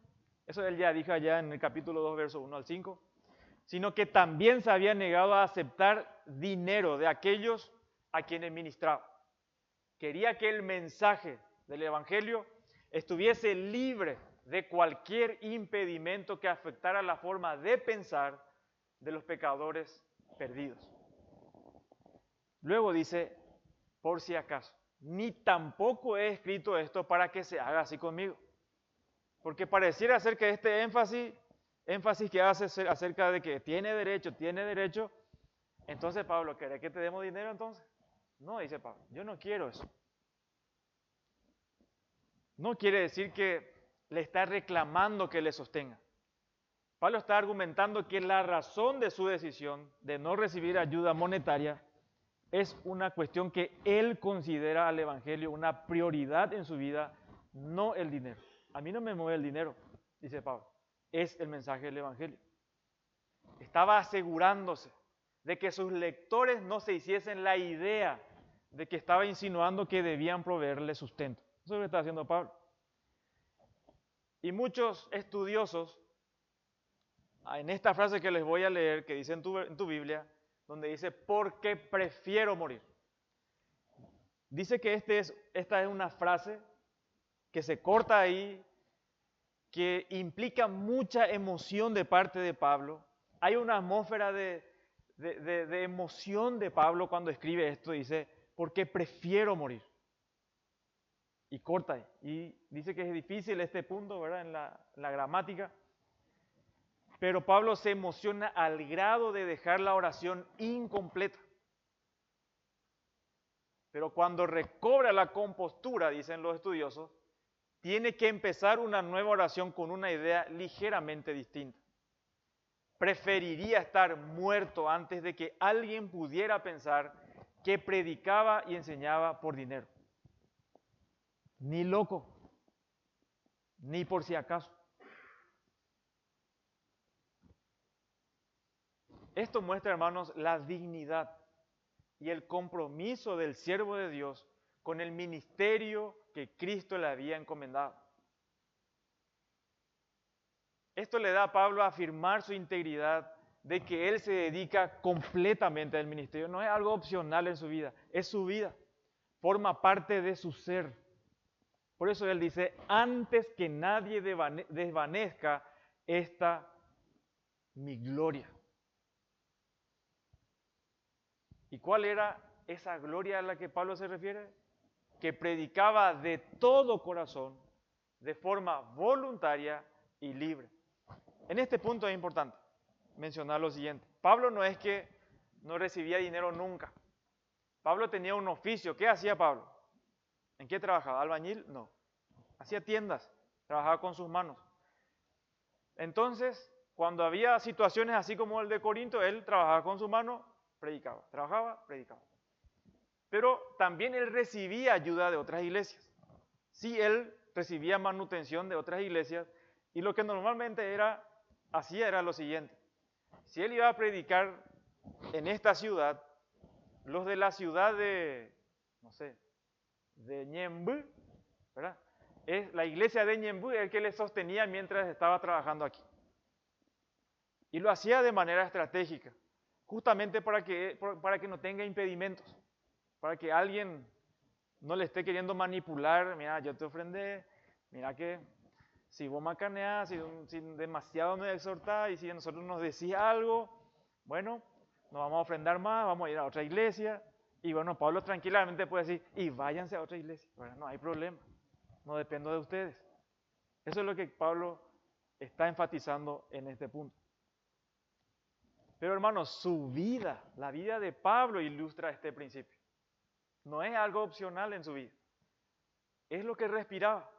eso él ya dijo allá en el capítulo 2, versos 1 al 5, sino que también se había negado a aceptar dinero de aquellos a quienes ministraba. Quería que el mensaje del evangelio estuviese libre de cualquier impedimento que afectara la forma de pensar de los pecadores perdidos. Luego dice, por si acaso, ni tampoco he escrito esto para que se haga así conmigo. Porque pareciera ser que este énfasis que hace acerca de que tiene derecho, Entonces Pablo, ¿querés que te demos dinero entonces? No, dice Pablo, yo no quiero eso. No quiere decir que le está reclamando que le sostenga. Pablo está argumentando que la razón de su decisión de no recibir ayuda monetaria es una cuestión que él considera al Evangelio una prioridad en su vida, no el dinero. A mí no me mueve el dinero, dice Pablo, es el mensaje del Evangelio. Estaba asegurándose de que sus lectores no se hiciesen la idea de que estaba insinuando que debían proveerle sustento. Eso es lo que está haciendo Pablo. Y muchos estudiosos, en esta frase que les voy a leer, que dice en tu Biblia, donde dice, porque prefiero morir. Dice que esta es una frase que se corta ahí, que implica mucha emoción de parte de Pablo. Hay una atmósfera de emoción de Pablo cuando escribe esto, dice, porque prefiero morir. Y corta ahí. Y dice que es difícil este punto, ¿verdad? En la gramática. Pero Pablo se emociona al grado de dejar la oración incompleta. Pero cuando recobra la compostura, dicen los estudiosos, tiene que empezar una nueva oración con una idea ligeramente distinta. Preferiría estar muerto antes de que alguien pudiera pensar que predicaba y enseñaba por dinero. Ni loco, ni por si acaso. Esto muestra, hermanos, la dignidad y el compromiso del siervo de Dios con el ministerio que Cristo le había encomendado. Esto le da a Pablo a afirmar su integridad de que él se dedica completamente al ministerio. No es algo opcional en su vida, es su vida. Forma parte de su ser. Por eso él dice, antes que nadie desvanezca esta mi gloria. ¿Y cuál era esa gloria a la que Pablo se refiere? Que predicaba de todo corazón, de forma voluntaria y libre. En este punto es importante mencionar lo siguiente. Pablo no es que no recibía dinero nunca. Pablo tenía un oficio. ¿Qué hacía Pablo? ¿En qué trabajaba? ¿Albañil? No. Hacía tiendas, trabajaba con sus manos. Entonces, cuando había situaciones así como el de Corinto, él trabajaba con su mano, predicaba. Trabajaba, predicaba. Pero también él recibía ayuda de otras iglesias. Sí, él recibía manutención de otras iglesias y lo que normalmente hacía era lo siguiente. Si él iba a predicar en esta ciudad, los de la ciudad de, no sé, de Ñemby, ¿verdad? Es la iglesia de Ñemby el que le sostenía mientras estaba trabajando aquí. Y lo hacía de manera estratégica, justamente para que no tenga impedimentos, para que alguien no le esté queriendo manipular. Mira, yo te ofrendé, mira que si vos macaneás, si demasiado nos exhortás y si a nosotros nos decís algo, bueno, no vamos a ofrendar más, vamos a ir a otra iglesia. Y bueno, Pablo tranquilamente puede decir, y váyanse a otra iglesia. Bueno, no hay problema, no dependo de ustedes. Eso es lo que Pablo está enfatizando en este punto. Pero hermanos, su vida, la vida de Pablo ilustra este principio. No es algo opcional en su vida. Es lo que respiraba.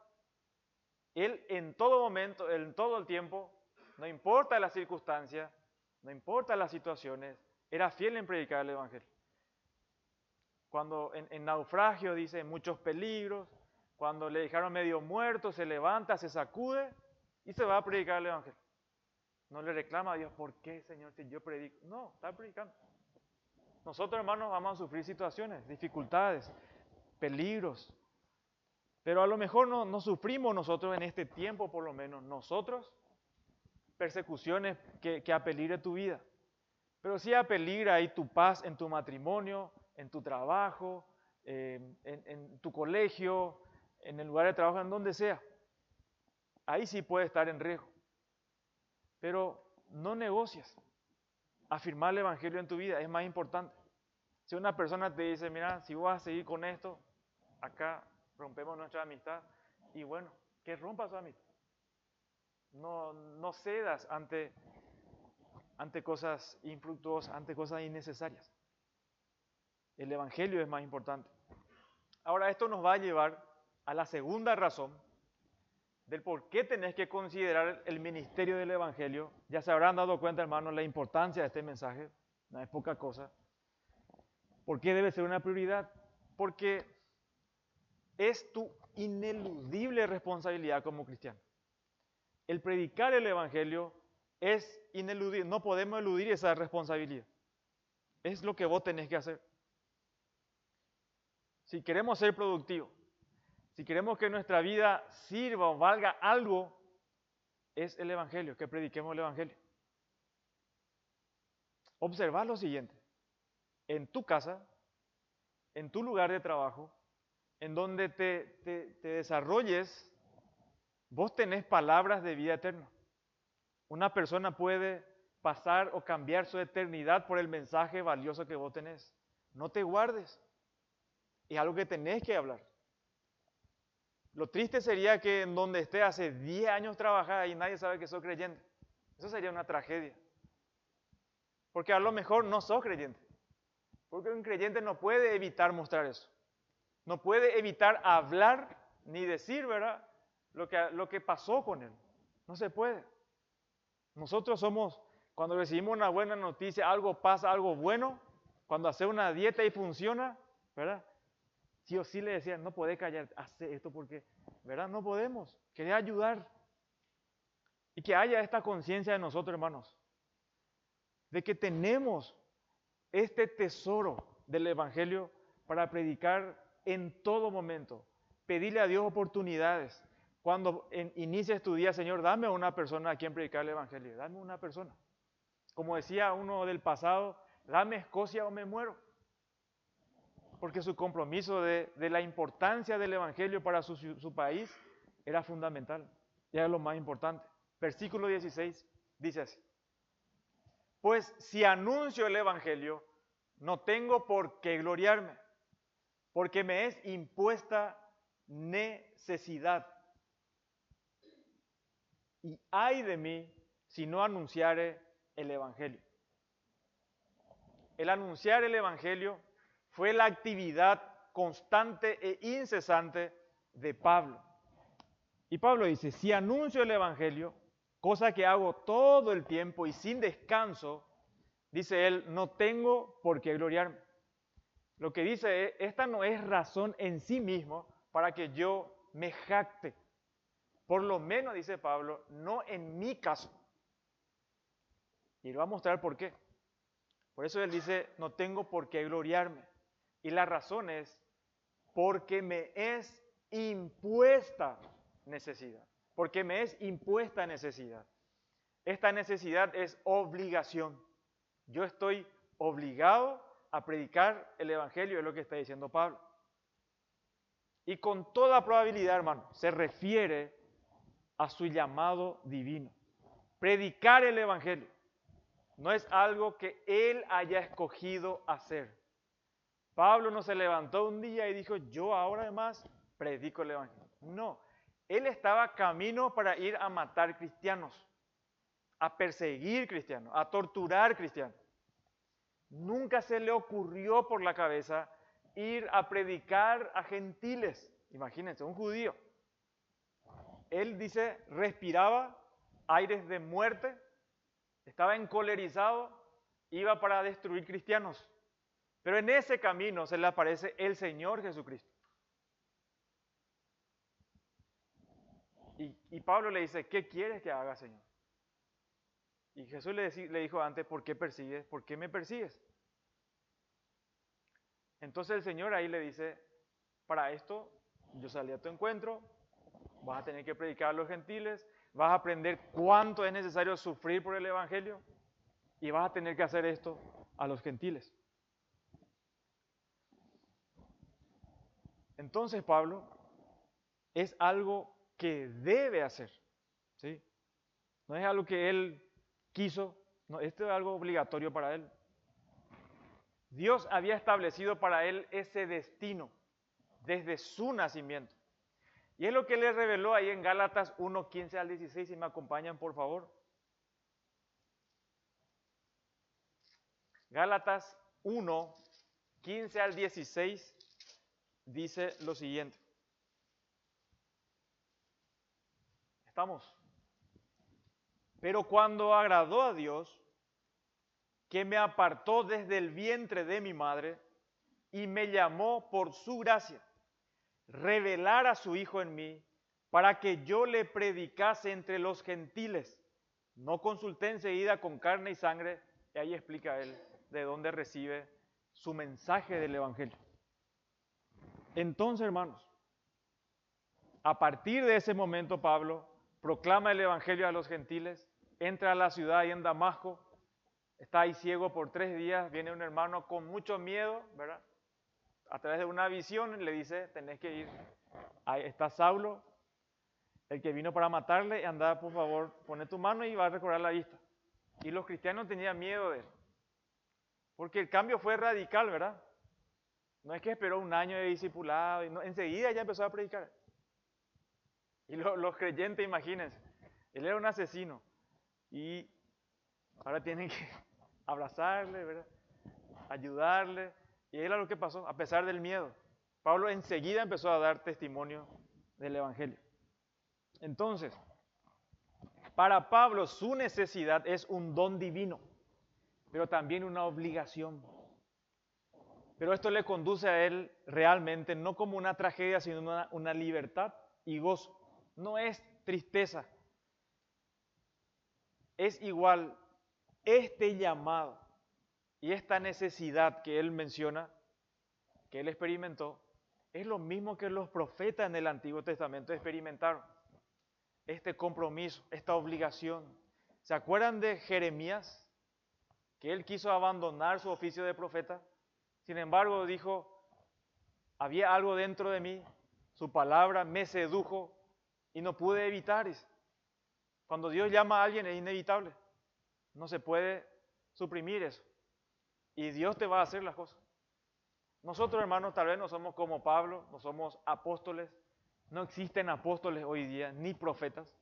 Él en todo momento, en todo el tiempo, no importa las circunstancias, no importa las situaciones, era fiel en predicar el Evangelio. Cuando en naufragio dice muchos peligros, cuando le dejaron medio muerto, se levanta, se sacude y se va a predicar el Evangelio. No le reclama a Dios, ¿por qué, Señor, si yo predico? No, está predicando. Nosotros, hermanos, vamos a sufrir situaciones, dificultades, peligros. Pero a lo mejor no sufrimos nosotros en este tiempo, por lo menos, nosotros, persecuciones que apeligre tu vida. Pero sí apeligra ahí tu paz en tu matrimonio, en tu trabajo, en tu colegio, en el lugar de trabajo, en donde sea. Ahí sí puede estar en riesgo. Pero no negocias. Afirmar el Evangelio en tu vida es más importante. Si una persona te dice, mira, si vas a seguir con esto, acá rompemos nuestra amistad, y bueno, que rompa su amistad. No cedas ante ante cosas infructuosas, ante cosas innecesarias. El Evangelio es más importante. Ahora, esto nos va a llevar a la segunda razón del por qué tenés que considerar el ministerio del Evangelio. Ya se habrán dado cuenta, hermanos, la importancia de este mensaje. No es poca cosa. ¿Por qué debe ser una prioridad? Porque es tu ineludible responsabilidad como cristiano. El predicar el Evangelio es ineludible. No podemos eludir esa responsabilidad. Es lo que vos tenés que hacer. Si queremos ser productivos, si queremos que nuestra vida sirva o valga algo, es el Evangelio, que prediquemos el Evangelio. Observa lo siguiente. En tu casa, en tu lugar de trabajo, en donde te desarrolles, vos tenés palabras de vida eterna. Una persona puede pasar o cambiar su eternidad por el mensaje valioso que vos tenés. No te guardes. Es algo que tenés que hablar. Lo triste sería que en donde esté hace 10 años trabajás y nadie sabe que sos creyente. Eso sería una tragedia. Porque a lo mejor no sos creyente. Porque un creyente no puede evitar mostrar eso. No puede evitar hablar ni decir, ¿verdad? Lo que pasó con él. No se puede. Nosotros somos, cuando recibimos una buena noticia, algo pasa, algo bueno, cuando hace una dieta y funciona, ¿verdad? Sí o sí le decían, no podés callar, hace esto porque, ¿verdad? No podemos, querés ayudar. Y que haya esta conciencia de nosotros, hermanos, de que tenemos este tesoro del Evangelio para predicar en todo momento. Pedirle a Dios oportunidades. Cuando inicies tu día, Señor, dame a una persona a quien predicar el Evangelio. Dame una persona. Como decía uno del pasado, dame Escocia o me muero. Porque su compromiso de la importancia del Evangelio para su país era fundamental. Y era lo más importante. Versículo 16 dice así. Pues si anuncio el Evangelio, no tengo por qué gloriarme, porque me es impuesta necesidad. Y ay de mí si no anunciare el Evangelio. El anunciar el Evangelio fue la actividad constante e incesante de Pablo. Y Pablo dice, si anuncio el Evangelio, cosa que hago todo el tiempo y sin descanso, dice él, no tengo por qué gloriarme. Lo que dice es, esta no es razón en sí mismo para que yo me jacte. Por lo menos, dice Pablo, no en mi caso. Y le va a mostrar por qué. Por eso él dice, no tengo por qué gloriarme. Y la razón es porque me es impuesta necesidad. Porque me es impuesta necesidad. Esta necesidad es obligación. Yo estoy obligado a predicar el Evangelio, es lo que está diciendo Pablo. Y con toda probabilidad, hermano, se refiere a su llamado divino. Predicar el Evangelio no es algo que él haya escogido hacer. Pablo no se levantó un día y dijo, yo ahora además predico el Evangelio. No, él estaba camino para ir a matar cristianos, a perseguir cristianos, a torturar cristianos. Nunca se le ocurrió por la cabeza ir a predicar a gentiles. Imagínense, un judío. Él dice, respiraba aires de muerte, estaba encolerizado, iba para destruir cristianos. Pero en ese camino se le aparece el Señor Jesucristo. Y Pablo le dice, ¿qué quieres que haga, Señor? Y Jesús le dijo antes, ¿por qué persigues? ¿Por qué me persigues? Entonces el Señor ahí le dice, para esto yo salí a tu encuentro, vas a tener que predicar a los gentiles, vas a aprender cuánto es necesario sufrir por el Evangelio y vas a tener que hacer esto a los gentiles. Entonces Pablo es algo que debe hacer, ¿sí? No es algo que él quiso, no, esto es algo obligatorio para él. Dios había establecido para él ese destino desde su nacimiento. Y es lo que le reveló ahí en Gálatas 1:15 al 16, si me acompañan por favor. Gálatas 1, 15 al 16 dice lo siguiente. ¿Estamos? Pero cuando agradó a Dios, que me apartó desde el vientre de mi madre y me llamó por su gracia, revelar a su Hijo en mí, para que yo le predicase entre los gentiles. No consulté enseguida con carne y sangre, y ahí explica él de dónde recibe su mensaje del Evangelio. Entonces, hermanos, a partir de ese momento Pablo proclama el Evangelio a los gentiles, entra a la ciudad y en Damasco, está ahí ciego por 3 días, viene un hermano con mucho miedo, ¿verdad? A través de una visión le dice, tenés que ir, ahí está Saulo, el que vino para matarle, y anda, por favor, pone tu mano y va a recobrar la vista. Y los cristianos tenían miedo de él, porque el cambio fue radical, ¿verdad? No es que esperó un año de discipulado, y no, enseguida ya empezó a predicar. Y los creyentes, imagínense, él era un asesino, y ahora tienen que abrazarle, ¿verdad? Ayudarle, y era lo que pasó, a pesar del miedo. Pablo enseguida empezó a dar testimonio del Evangelio. Entonces, para Pablo su necesidad es un don divino, pero también una obligación. Pero esto le conduce a él realmente no como una tragedia, sino una libertad y gozo. No es tristeza. Es igual este llamado y esta necesidad que él menciona, que él experimentó, es lo mismo que los profetas en el Antiguo Testamento experimentaron. Este compromiso, esta obligación. ¿Se acuerdan de Jeremías? Que él quiso abandonar su oficio de profeta. Sin embargo, dijo, había algo dentro de mí, su palabra me sedujo y no pude evitar. Cuando Dios llama a alguien es inevitable. No se puede suprimir eso. Y Dios te va a hacer las cosas. Nosotros, hermanos, tal vez no somos como Pablo, no somos apóstoles. No existen apóstoles hoy día, ni profetas.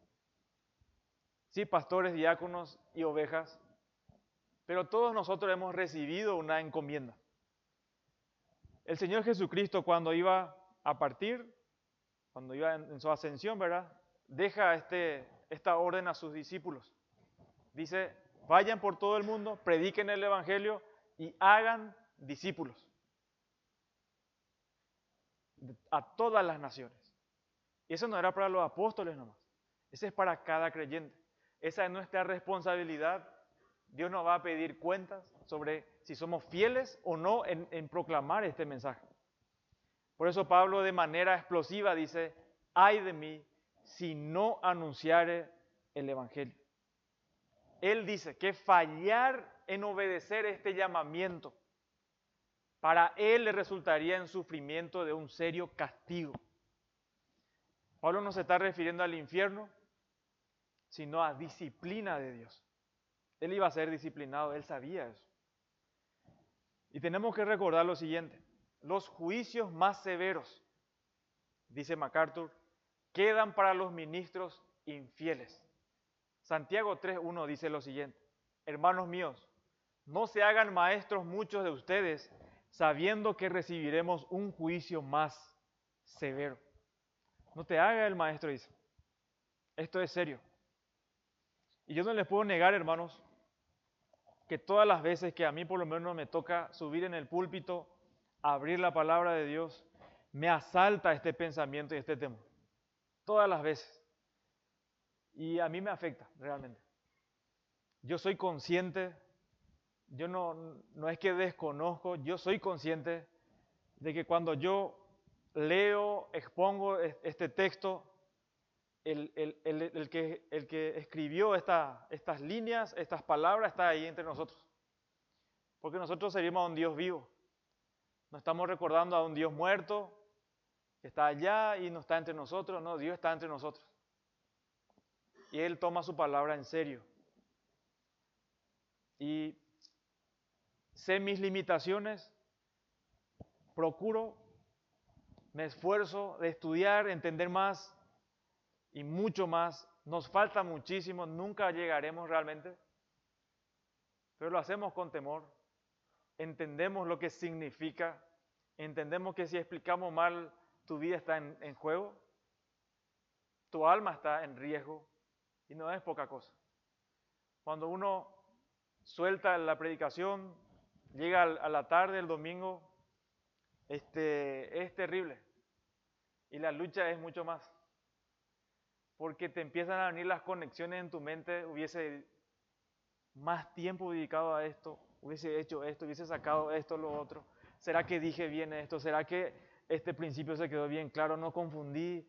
Sí, pastores, diáconos y ovejas. Pero todos nosotros hemos recibido una encomienda. El Señor Jesucristo, cuando iba a partir, cuando iba en su ascensión, ¿verdad? Deja esta orden a sus discípulos. Dice, vayan por todo el mundo, prediquen el Evangelio y hagan discípulos a todas las naciones. Y eso no era para los apóstoles nomás, ese es para cada creyente. Esa es nuestra responsabilidad. Dios nos va a pedir cuentas sobre si somos fieles o no en proclamar este mensaje. Por eso Pablo de manera explosiva dice, ay de mí si no anunciare el Evangelio. Él dice que fallar en obedecer este llamamiento para él le resultaría en sufrimiento de un serio castigo. Pablo no se está refiriendo al infierno, sino a disciplina de Dios. Él iba a ser disciplinado, él sabía eso. Y tenemos que recordar lo siguiente, los juicios más severos, dice MacArthur, quedan para los ministros infieles. Santiago 3:1 dice lo siguiente, hermanos míos, no se hagan maestros muchos de ustedes, sabiendo que recibiremos un juicio más severo. No te haga el maestro, dice. Esto es serio. Y yo no les puedo negar, hermanos, que todas las veces que a mí por lo menos me toca subir en el púlpito, abrir la palabra de Dios, me asalta este pensamiento y este temor. Todas las veces. Y a mí me afecta realmente. Yo soy consciente, yo no es que desconozco, yo soy consciente de que cuando yo leo, expongo este texto, el que escribió estas líneas, estas palabras, está ahí entre nosotros. Porque nosotros servimos a un Dios vivo. No estamos recordando a un Dios muerto, que está allá y no está entre nosotros. No, Dios está entre nosotros. Y Él toma su palabra en serio. Y sé mis limitaciones, procuro, me esfuerzo de estudiar, entender más y mucho más. Nos falta muchísimo, nunca llegaremos realmente, pero lo hacemos con temor, entendemos lo que significa, entendemos que si explicamos mal, tu vida está en juego, tu alma está en riesgo, y no es poca cosa. Cuando uno suelta la predicación, llega a la tarde del domingo, es terrible. Y la lucha es mucho más. Porque te empiezan a venir las conexiones en tu mente, hubiese más tiempo dedicado a esto, hubiese hecho esto, hubiese sacado esto, lo otro. ¿Será que dije bien esto? ¿Será que este principio se quedó bien claro? No confundí.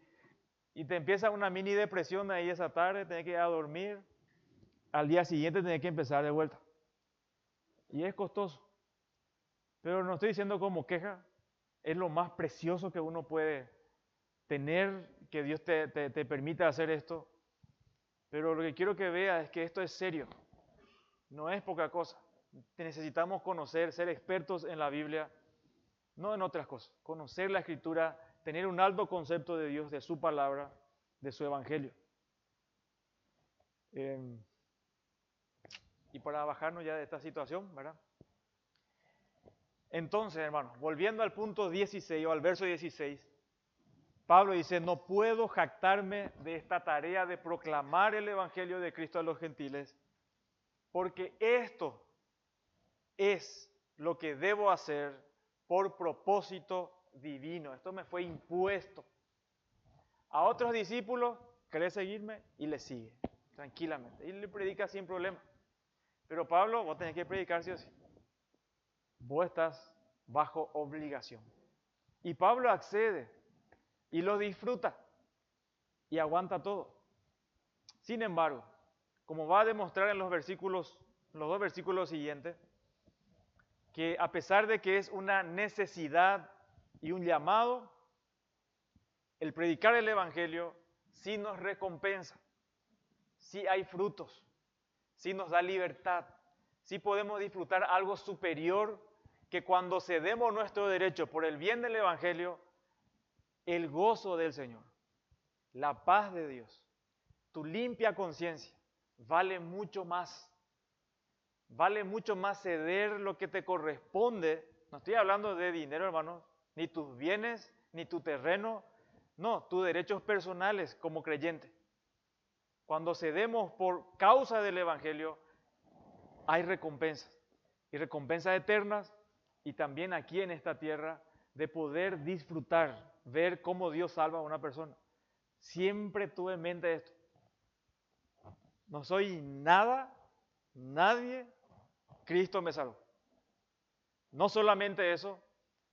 Y te empieza una mini depresión ahí esa tarde, tenés que ir a dormir. Al día siguiente tenés que empezar de vuelta. Y es costoso. Pero no estoy diciendo como queja, es lo más precioso que uno puede tener, que Dios te permita hacer esto. Pero lo que quiero que veas es que esto es serio, no es poca cosa. Necesitamos conocer, ser expertos en la Biblia, no en otras cosas. Conocer la Escritura, tener un alto concepto de Dios, de su palabra, de su evangelio. Y para bajarnos ya de esta situación, ¿verdad? Entonces, hermanos, volviendo al punto 16 o al verso 16, Pablo dice, no puedo jactarme de esta tarea de proclamar el evangelio de Cristo a los gentiles, porque esto es lo que debo hacer por propósito divino. Esto me fue impuesto. A otros discípulos, ¿querés seguirme? Y le sigue, tranquilamente. Y le predica sin problema. Pero Pablo, vos tenés que predicar sí o sí. Vos estás bajo obligación. Y Pablo accede y lo disfruta y aguanta todo. Sin embargo, como va a demostrar en los dos versículos siguientes, que a pesar de que es una necesidad y un llamado, el predicar el evangelio sí nos recompensa, sí hay frutos, sí nos da libertad, sí podemos disfrutar algo superior que cuando cedemos nuestro derecho por el bien del evangelio, el gozo del Señor, la paz de Dios, tu limpia conciencia, vale mucho más. Vale mucho más ceder lo que te corresponde. No estoy hablando de dinero, hermanos, ni tus bienes, ni tu terreno, no, tus derechos personales como creyente. Cuando cedemos por causa del Evangelio, hay recompensas, y recompensas eternas, y también aquí en esta tierra, de poder disfrutar, ver cómo Dios salva a una persona. Siempre tuve en mente esto. No soy nada, nadie, Cristo me salvó. No solamente eso,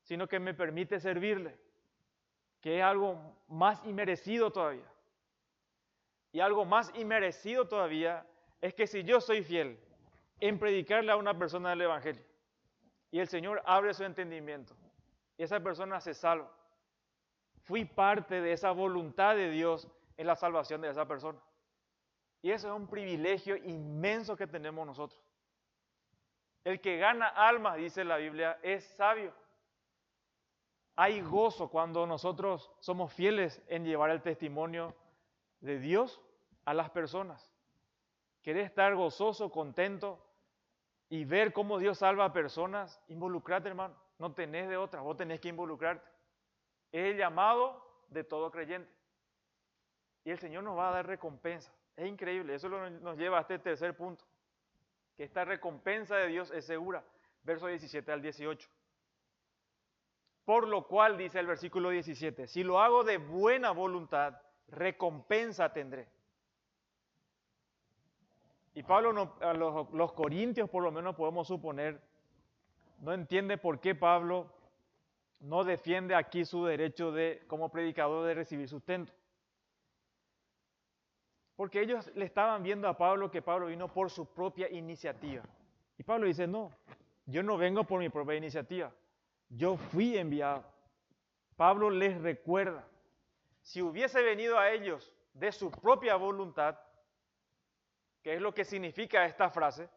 sino que me permite servirle, que es algo más inmerecido todavía. Y algo más inmerecido todavía es que si yo soy fiel en predicarle a una persona el Evangelio y el Señor abre su entendimiento y esa persona se salva, fui parte de esa voluntad de Dios en la salvación de esa persona. Y eso es un privilegio inmenso que tenemos nosotros. El que gana almas, dice la Biblia, es sabio. Hay gozo cuando nosotros somos fieles en llevar el testimonio de Dios a las personas. ¿Querés estar gozoso, contento y ver cómo Dios salva a personas? Involucrate, hermano. No tenés de otra, vos tenés que involucrarte. Es el llamado de todo creyente. Y el Señor nos va a dar recompensa. Es increíble, eso nos lleva a este tercer punto. Que esta recompensa de Dios es segura. Versos 17 al 18. Por lo cual, dice el versículo 17, si lo hago de buena voluntad, recompensa tendré. Y Pablo, a los corintios por lo menos podemos suponer, no entiende por qué Pablo no defiende aquí su derecho como predicador de recibir sustento. Porque ellos le estaban viendo a Pablo que Pablo vino por su propia iniciativa. Y Pablo dice, no, yo no vengo por mi propia iniciativa, yo fui enviado. Pablo les recuerda, si hubiese venido a ellos de su propia voluntad, que es lo que significa esta frase,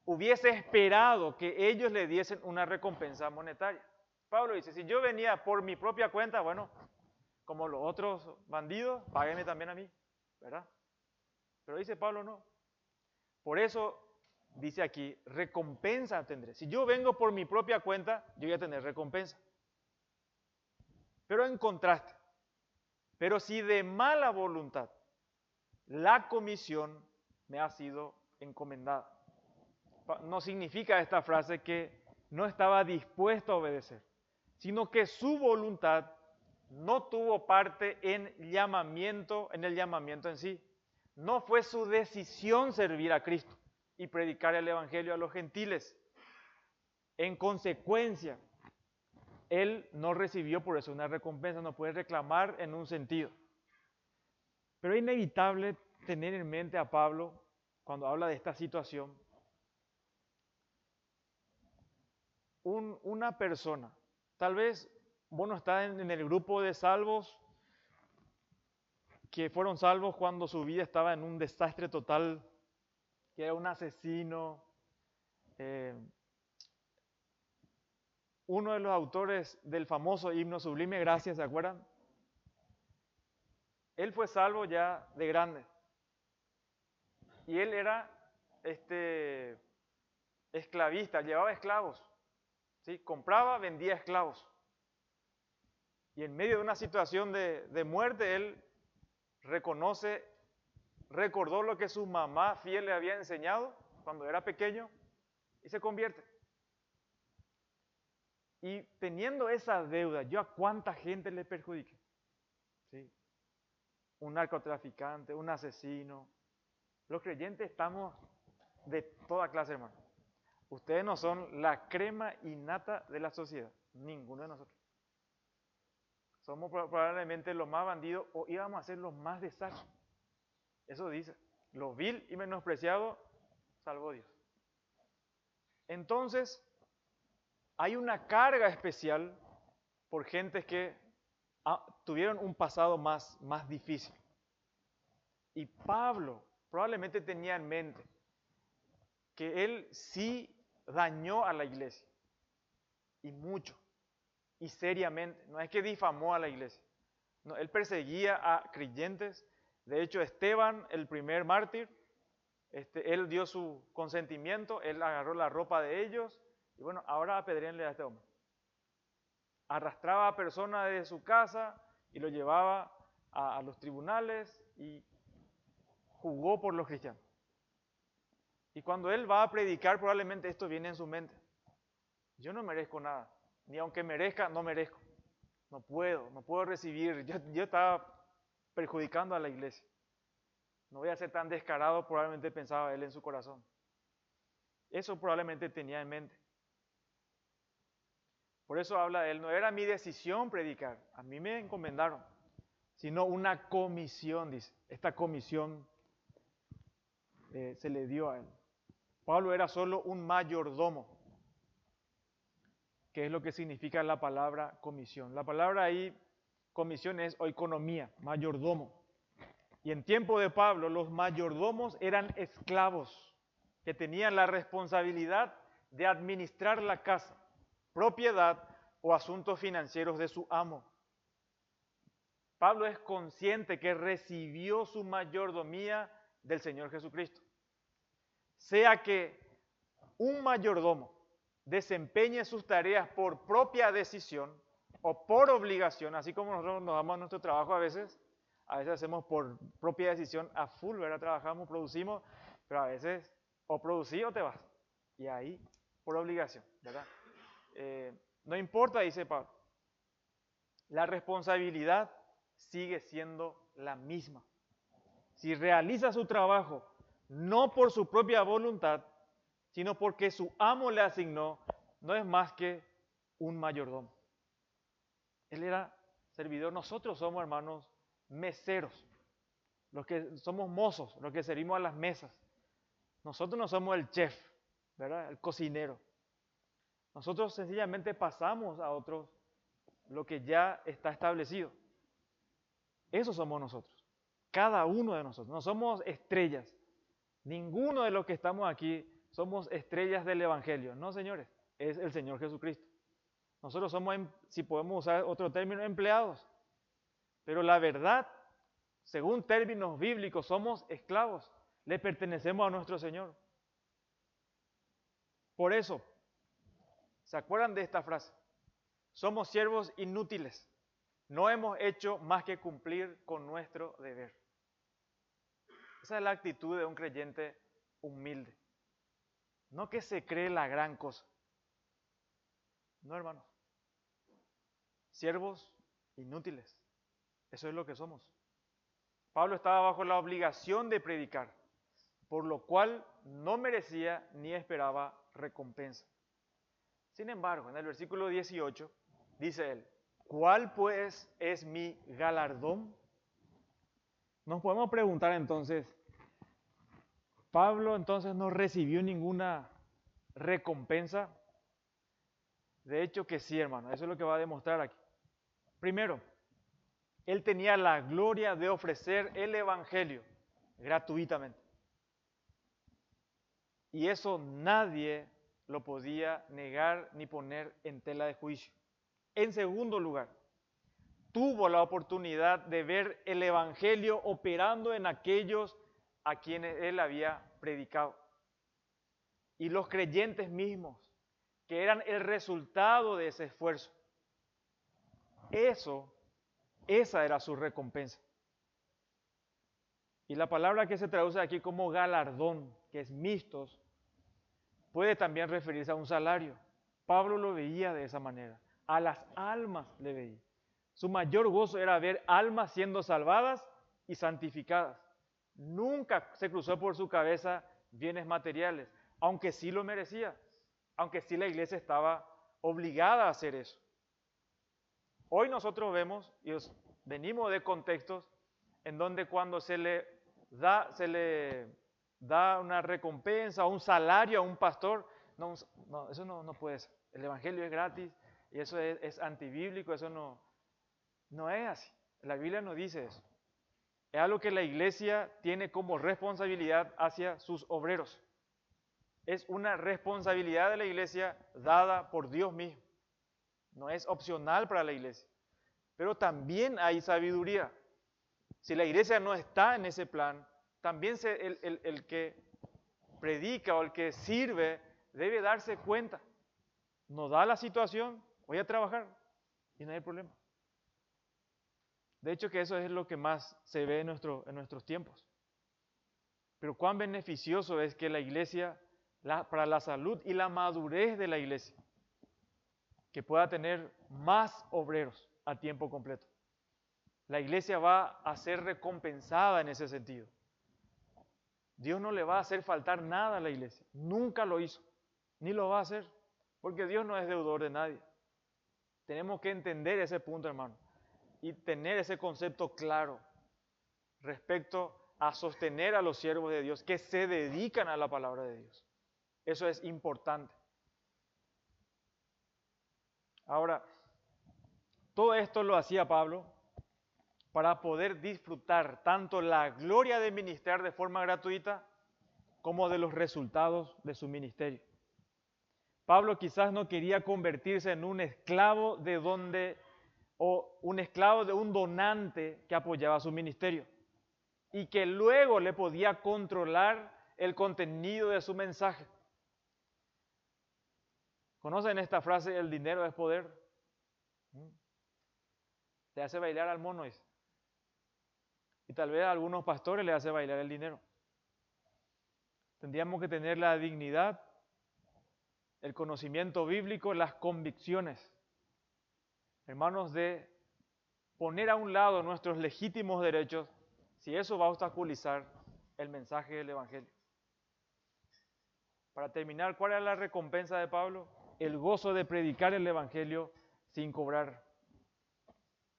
hubiese esperado que ellos le diesen una recompensa monetaria. Pablo dice, si yo venía por mi propia cuenta, bueno, como los otros bandidos, páguenme también a mí, ¿verdad? Pero dice Pablo, no. Por eso dice aquí, recompensa tendré. Si yo vengo por mi propia cuenta, yo voy a tener recompensa. Pero en contraste, pero si de mala voluntad, la comisión me ha sido encomendada. No significa esta frase que no estaba dispuesto a obedecer, sino que su voluntad no tuvo parte en el llamamiento en sí. No fue su decisión servir a Cristo y predicar el Evangelio a los gentiles. En consecuencia, él no recibió por eso una recompensa, no puede reclamar en un sentido. Pero es inevitable tener en mente a Pablo cuando habla de esta situación. Una persona, tal vez vos no estás en el grupo de salvos que fueron salvos cuando su vida estaba en un desastre total, que era un asesino. Uno de los autores del famoso himno Sublime Gracia, ¿se acuerdan? Él fue salvo ya de grande. Y él era esclavista, llevaba esclavos. ¿Sí? Compraba, vendía esclavos. Y en medio de una situación de muerte, él recordó lo que su mamá fiel le había enseñado cuando era pequeño y se convierte. Y teniendo esa deuda, ¿yo a cuánta gente le perjudiqué? ¿Sí? Un narcotraficante, un asesino. Los creyentes estamos de toda clase, hermano. Ustedes no son la crema innata de la sociedad, ninguno de nosotros. Somos probablemente los más bandidos o íbamos a ser los más desastres. Eso dice, lo vil y menospreciado, salvó Dios. Entonces, hay una carga especial por gentes que tuvieron un pasado más difícil. Y Pablo probablemente tenía en mente que él sí dañó a la iglesia, y mucho, y seriamente. No es que difamó a la iglesia, no, él perseguía a creyentes. De hecho, Esteban, el primer mártir, él dio su consentimiento, él agarró la ropa de ellos, y bueno, ahora apedréenle a este hombre. Arrastraba a personas de su casa y lo llevaba a los tribunales y jugó por los cristianos. Y cuando él va a predicar, probablemente esto viene en su mente. Yo no merezco nada, ni aunque merezca, no merezco. No puedo recibir. Yo estaba perjudicando a la iglesia. No voy a ser tan descarado, probablemente pensaba él en su corazón. Eso probablemente tenía en mente. Por eso habla él, no era mi decisión predicar, a mí me encomendaron, sino una comisión, dice. Esta comisión se le dio a él. Pablo era solo un mayordomo, que es lo que significa la palabra comisión. La palabra ahí, comisión, es oikonomía, mayordomo. Y en tiempo de Pablo, los mayordomos eran esclavos que tenían la responsabilidad de administrar la casa, propiedad o asuntos financieros de su amo. Pablo es consciente que recibió su mayordomía del Señor Jesucristo. Sea que un mayordomo desempeñe sus tareas por propia decisión o por obligación, así como nosotros nos damos nuestro trabajo a veces hacemos por propia decisión a full, ¿verdad? Trabajamos, producimos, pero a veces o producís o te vas. Y ahí, por obligación, ¿verdad? No importa, dice Pablo, la responsabilidad sigue siendo la misma. Si realiza su trabajo no por su propia voluntad, sino porque su amo le asignó, no es más que un mayordomo. Él era servidor, nosotros somos, hermanos, meseros, los que somos mozos, los que servimos a las mesas. Nosotros no somos el chef, ¿verdad? El cocinero. Nosotros sencillamente pasamos a otros lo que ya está establecido. Eso somos nosotros, cada uno de nosotros. No somos estrellas. Ninguno de los que estamos aquí somos estrellas del Evangelio. No, señores, es el Señor Jesucristo. Nosotros somos, si podemos usar otro término, empleados. Pero la verdad, según términos bíblicos, somos esclavos. Le pertenecemos a nuestro Señor. Por eso, ¿se acuerdan de esta frase? Somos siervos inútiles. No hemos hecho más que cumplir con nuestro deber. Esa es la actitud de un creyente humilde. No que se cree la gran cosa. No, hermanos. Siervos inútiles. Eso es lo que somos. Pablo estaba bajo la obligación de predicar, por lo cual no merecía ni esperaba recompensa. Sin embargo, en el versículo 18 dice él, ¿cuál pues es mi galardón? Nos podemos preguntar entonces, ¿Pablo entonces no recibió ninguna recompensa? De hecho que sí, hermano, eso es lo que va a demostrar aquí. Primero, él tenía la gloria de ofrecer el Evangelio gratuitamente. Y eso nadie lo podía negar ni poner en tela de juicio. En segundo lugar, tuvo la oportunidad de ver el Evangelio operando en aquellos a quienes él había predicado. Y los creyentes mismos, que eran el resultado de ese esfuerzo. Esa era su recompensa. Y la palabra que se traduce aquí como galardón, que es mistos, puede también referirse a un salario. Pablo lo veía de esa manera. A las almas le veía. Su mayor gozo era ver almas siendo salvadas y santificadas. Nunca se cruzó por su cabeza bienes materiales, aunque sí lo merecía, aunque sí la iglesia estaba obligada a hacer eso. Hoy nosotros vemos, y venimos de contextos en donde cuando se le da una recompensa o un salario a un pastor, no, eso no puede ser. El evangelio es gratis y eso es antibíblico, eso no es así. La Biblia no dice eso. Es algo que la iglesia tiene como responsabilidad hacia sus obreros. Es una responsabilidad de la iglesia dada por Dios mismo. No es opcional para la iglesia. Pero también hay sabiduría. Si la iglesia no está en ese plan, también el que predica o el que sirve debe darse cuenta. No da la situación, voy a trabajar y no hay problema. De hecho que eso es lo que más se ve en nuestros tiempos. Pero cuán beneficioso es que la iglesia, para la salud y la madurez de la iglesia, que pueda tener más obreros a tiempo completo. La iglesia va a ser recompensada en ese sentido. Dios no le va a hacer faltar nada a la iglesia. Nunca lo hizo, ni lo va a hacer, porque Dios no es deudor de nadie. Tenemos que entender ese punto, hermano, y tener ese concepto claro respecto a sostener a los siervos de Dios que se dedican a la palabra de Dios. Eso es importante. Ahora, todo esto lo hacía Pablo para poder disfrutar tanto la gloria de ministrar de forma gratuita como de los resultados de su ministerio. Pablo quizás no quería convertirse en un esclavo o un esclavo de un donante que apoyaba su ministerio y que luego le podía controlar el contenido de su mensaje. ¿Conocen esta frase, el dinero es poder? Te hace bailar al mono, dice. Y tal vez a algunos pastores le hace bailar el dinero. Tendríamos que tener la dignidad, el conocimiento bíblico, las convicciones, hermanos, de poner a un lado nuestros legítimos derechos si eso va a obstaculizar el mensaje del Evangelio. Para terminar, ¿cuál era la recompensa de Pablo? El gozo de predicar el Evangelio sin cobrar.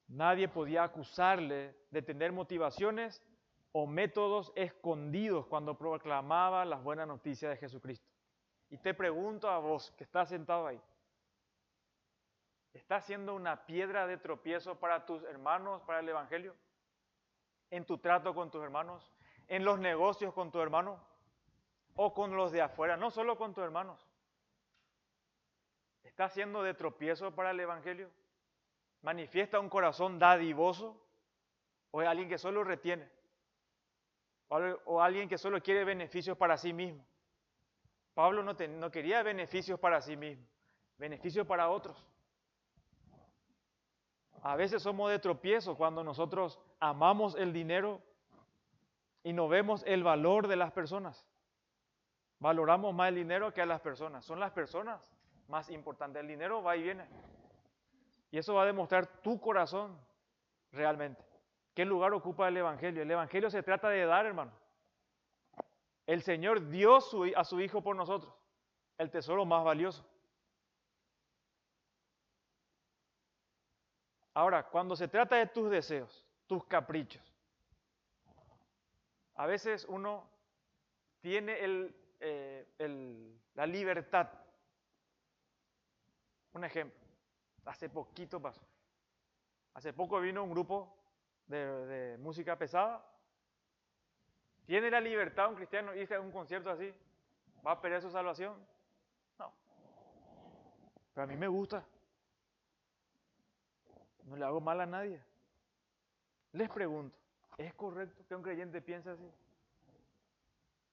Nadie podía acusarle de tener motivaciones o métodos escondidos cuando proclamaba las buenas noticias de Jesucristo. Y te pregunto a vos que estás sentado ahí, ¿estás siendo una piedra de tropiezo para tus hermanos, para el Evangelio? ¿En tu trato con tus hermanos? ¿En los negocios con tu hermano? ¿O con los de afuera? No solo con tus hermanos. ¿Estás siendo de tropiezo para el Evangelio? ¿Manifiesta un corazón dadivoso? ¿O es alguien que solo retiene? ¿O alguien que solo quiere beneficios para sí mismo? Pablo no quería beneficios para sí mismo, beneficios para otros. A veces somos de tropiezo cuando nosotros amamos el dinero y no vemos el valor de las personas. Valoramos más el dinero que a las personas. Son las personas más importantes. El dinero va y viene. Y eso va a demostrar tu corazón realmente. ¿Qué lugar ocupa el Evangelio? El Evangelio se trata de dar, hermano. El Señor dio a su Hijo por nosotros, el tesoro más valioso. Ahora, cuando se trata de tus deseos, tus caprichos, a veces uno tiene la libertad. Un ejemplo, hace poquito pasó. Hace poco vino un grupo de música pesada. ¿Tiene la libertad un cristiano irse a un concierto así? ¿Va a perder su salvación? No. Pero a mí me gusta. No le hago mal a nadie. Les pregunto, ¿es correcto que un creyente piense así?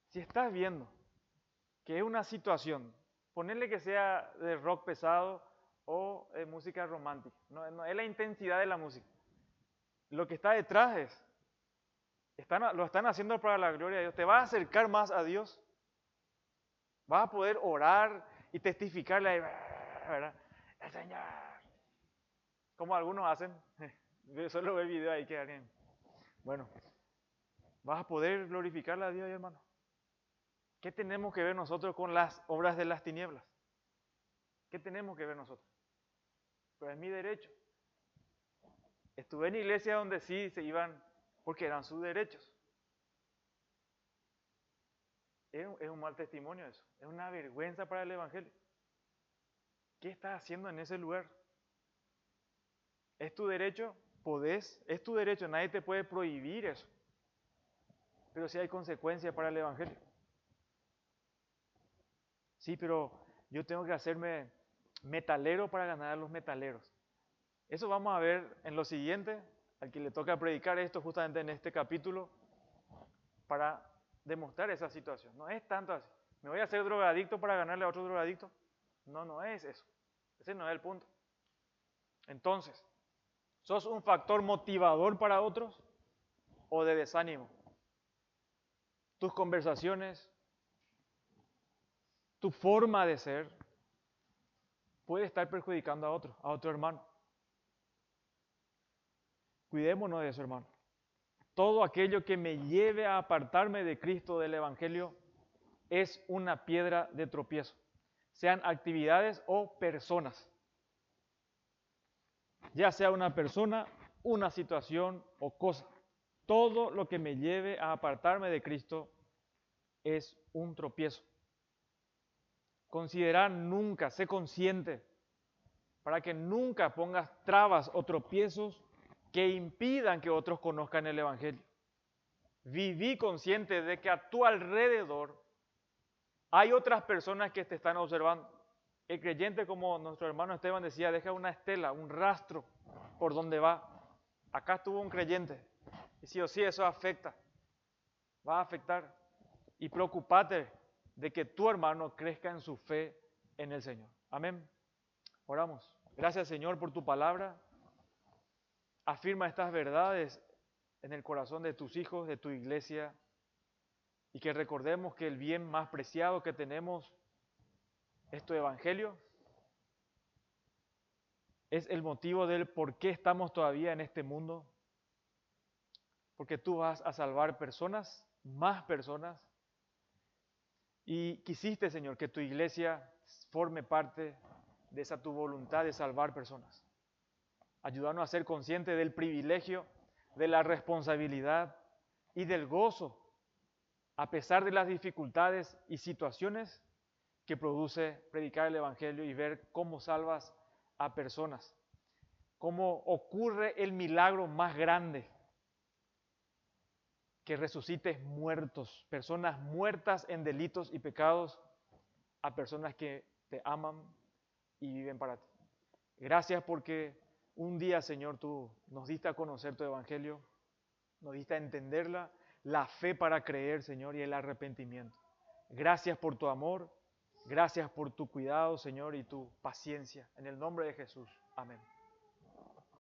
Si estás viendo que es una situación, ponerle que sea de rock pesado o de música romántica, no es la intensidad de la música. Lo que está detrás lo están haciendo para la gloria de Dios. Te va a acercar más a Dios. Vas a poder orar y testificarle, ¿verdad? El Señor. Como algunos hacen. Yo solo veo el video ahí que alguien. Bueno, vas a poder glorificarle a Dios, hermano. ¿Qué tenemos que ver nosotros con las obras de las tinieblas? ¿Qué tenemos que ver nosotros? Pero es mi derecho. Estuve en iglesias donde sí se iban porque eran sus derechos. Es un mal testimonio eso. Es una vergüenza para el Evangelio. ¿Qué estás haciendo en ese lugar? ¿Es tu derecho? Podés. Es tu derecho. Nadie te puede prohibir eso. Pero sí hay consecuencias para el Evangelio. Sí, pero yo tengo que hacerme metalero para ganar a los metaleros. Eso vamos a ver en lo siguiente, al que le toca predicar esto justamente en este capítulo, para demostrar esa situación. No es tanto así. ¿Me voy a hacer drogadicto para ganarle a otro drogadicto? No es eso. Ese no es el punto. Entonces, ¿sos un factor motivador para otros o de desánimo? Tus conversaciones, tu forma de ser, puede estar perjudicando a otro hermano. Cuidémonos de eso, hermano. Todo aquello que me lleve a apartarme de Cristo, del Evangelio, es una piedra de tropiezo, sean actividades o personas. Ya sea una persona, una situación o cosa. Todo lo que me lleve a apartarme de Cristo es un tropiezo. Considerar nunca, sé consciente, para que nunca pongas trabas o tropiezos que impidan que otros conozcan el Evangelio. Viví consciente de que a tu alrededor hay otras personas que te están observando. El creyente, como nuestro hermano Esteban decía, deja una estela, un rastro por donde va. Acá estuvo un creyente. Y sí o sí eso afecta. Va a afectar. Y preocúpate de que tu hermano crezca en su fe en el Señor. Amén. Oramos. Gracias, Señor, por tu palabra. Afirma estas verdades en el corazón de tus hijos, de tu iglesia, y que recordemos que el bien más preciado que tenemos es tu evangelio. Es el motivo del por qué estamos todavía en este mundo. Porque tú vas a salvar personas, más personas. Y quisiste, Señor, que tu iglesia forme parte de esa tu voluntad de salvar personas. Ayúdanos a ser conscientes del privilegio, de la responsabilidad y del gozo, a pesar de las dificultades y situaciones que produce predicar el Evangelio y ver cómo salvas a personas, cómo ocurre el milagro más grande, que resucites muertos, personas muertas en delitos y pecados, a personas que te aman y viven para ti. Gracias porque un día, Señor, tú nos diste a conocer tu Evangelio, nos diste a entenderla, la fe para creer, Señor, y el arrepentimiento. Gracias por tu amor, Gracias por tu cuidado, Señor, y tu paciencia. En el nombre de Jesús. Amén.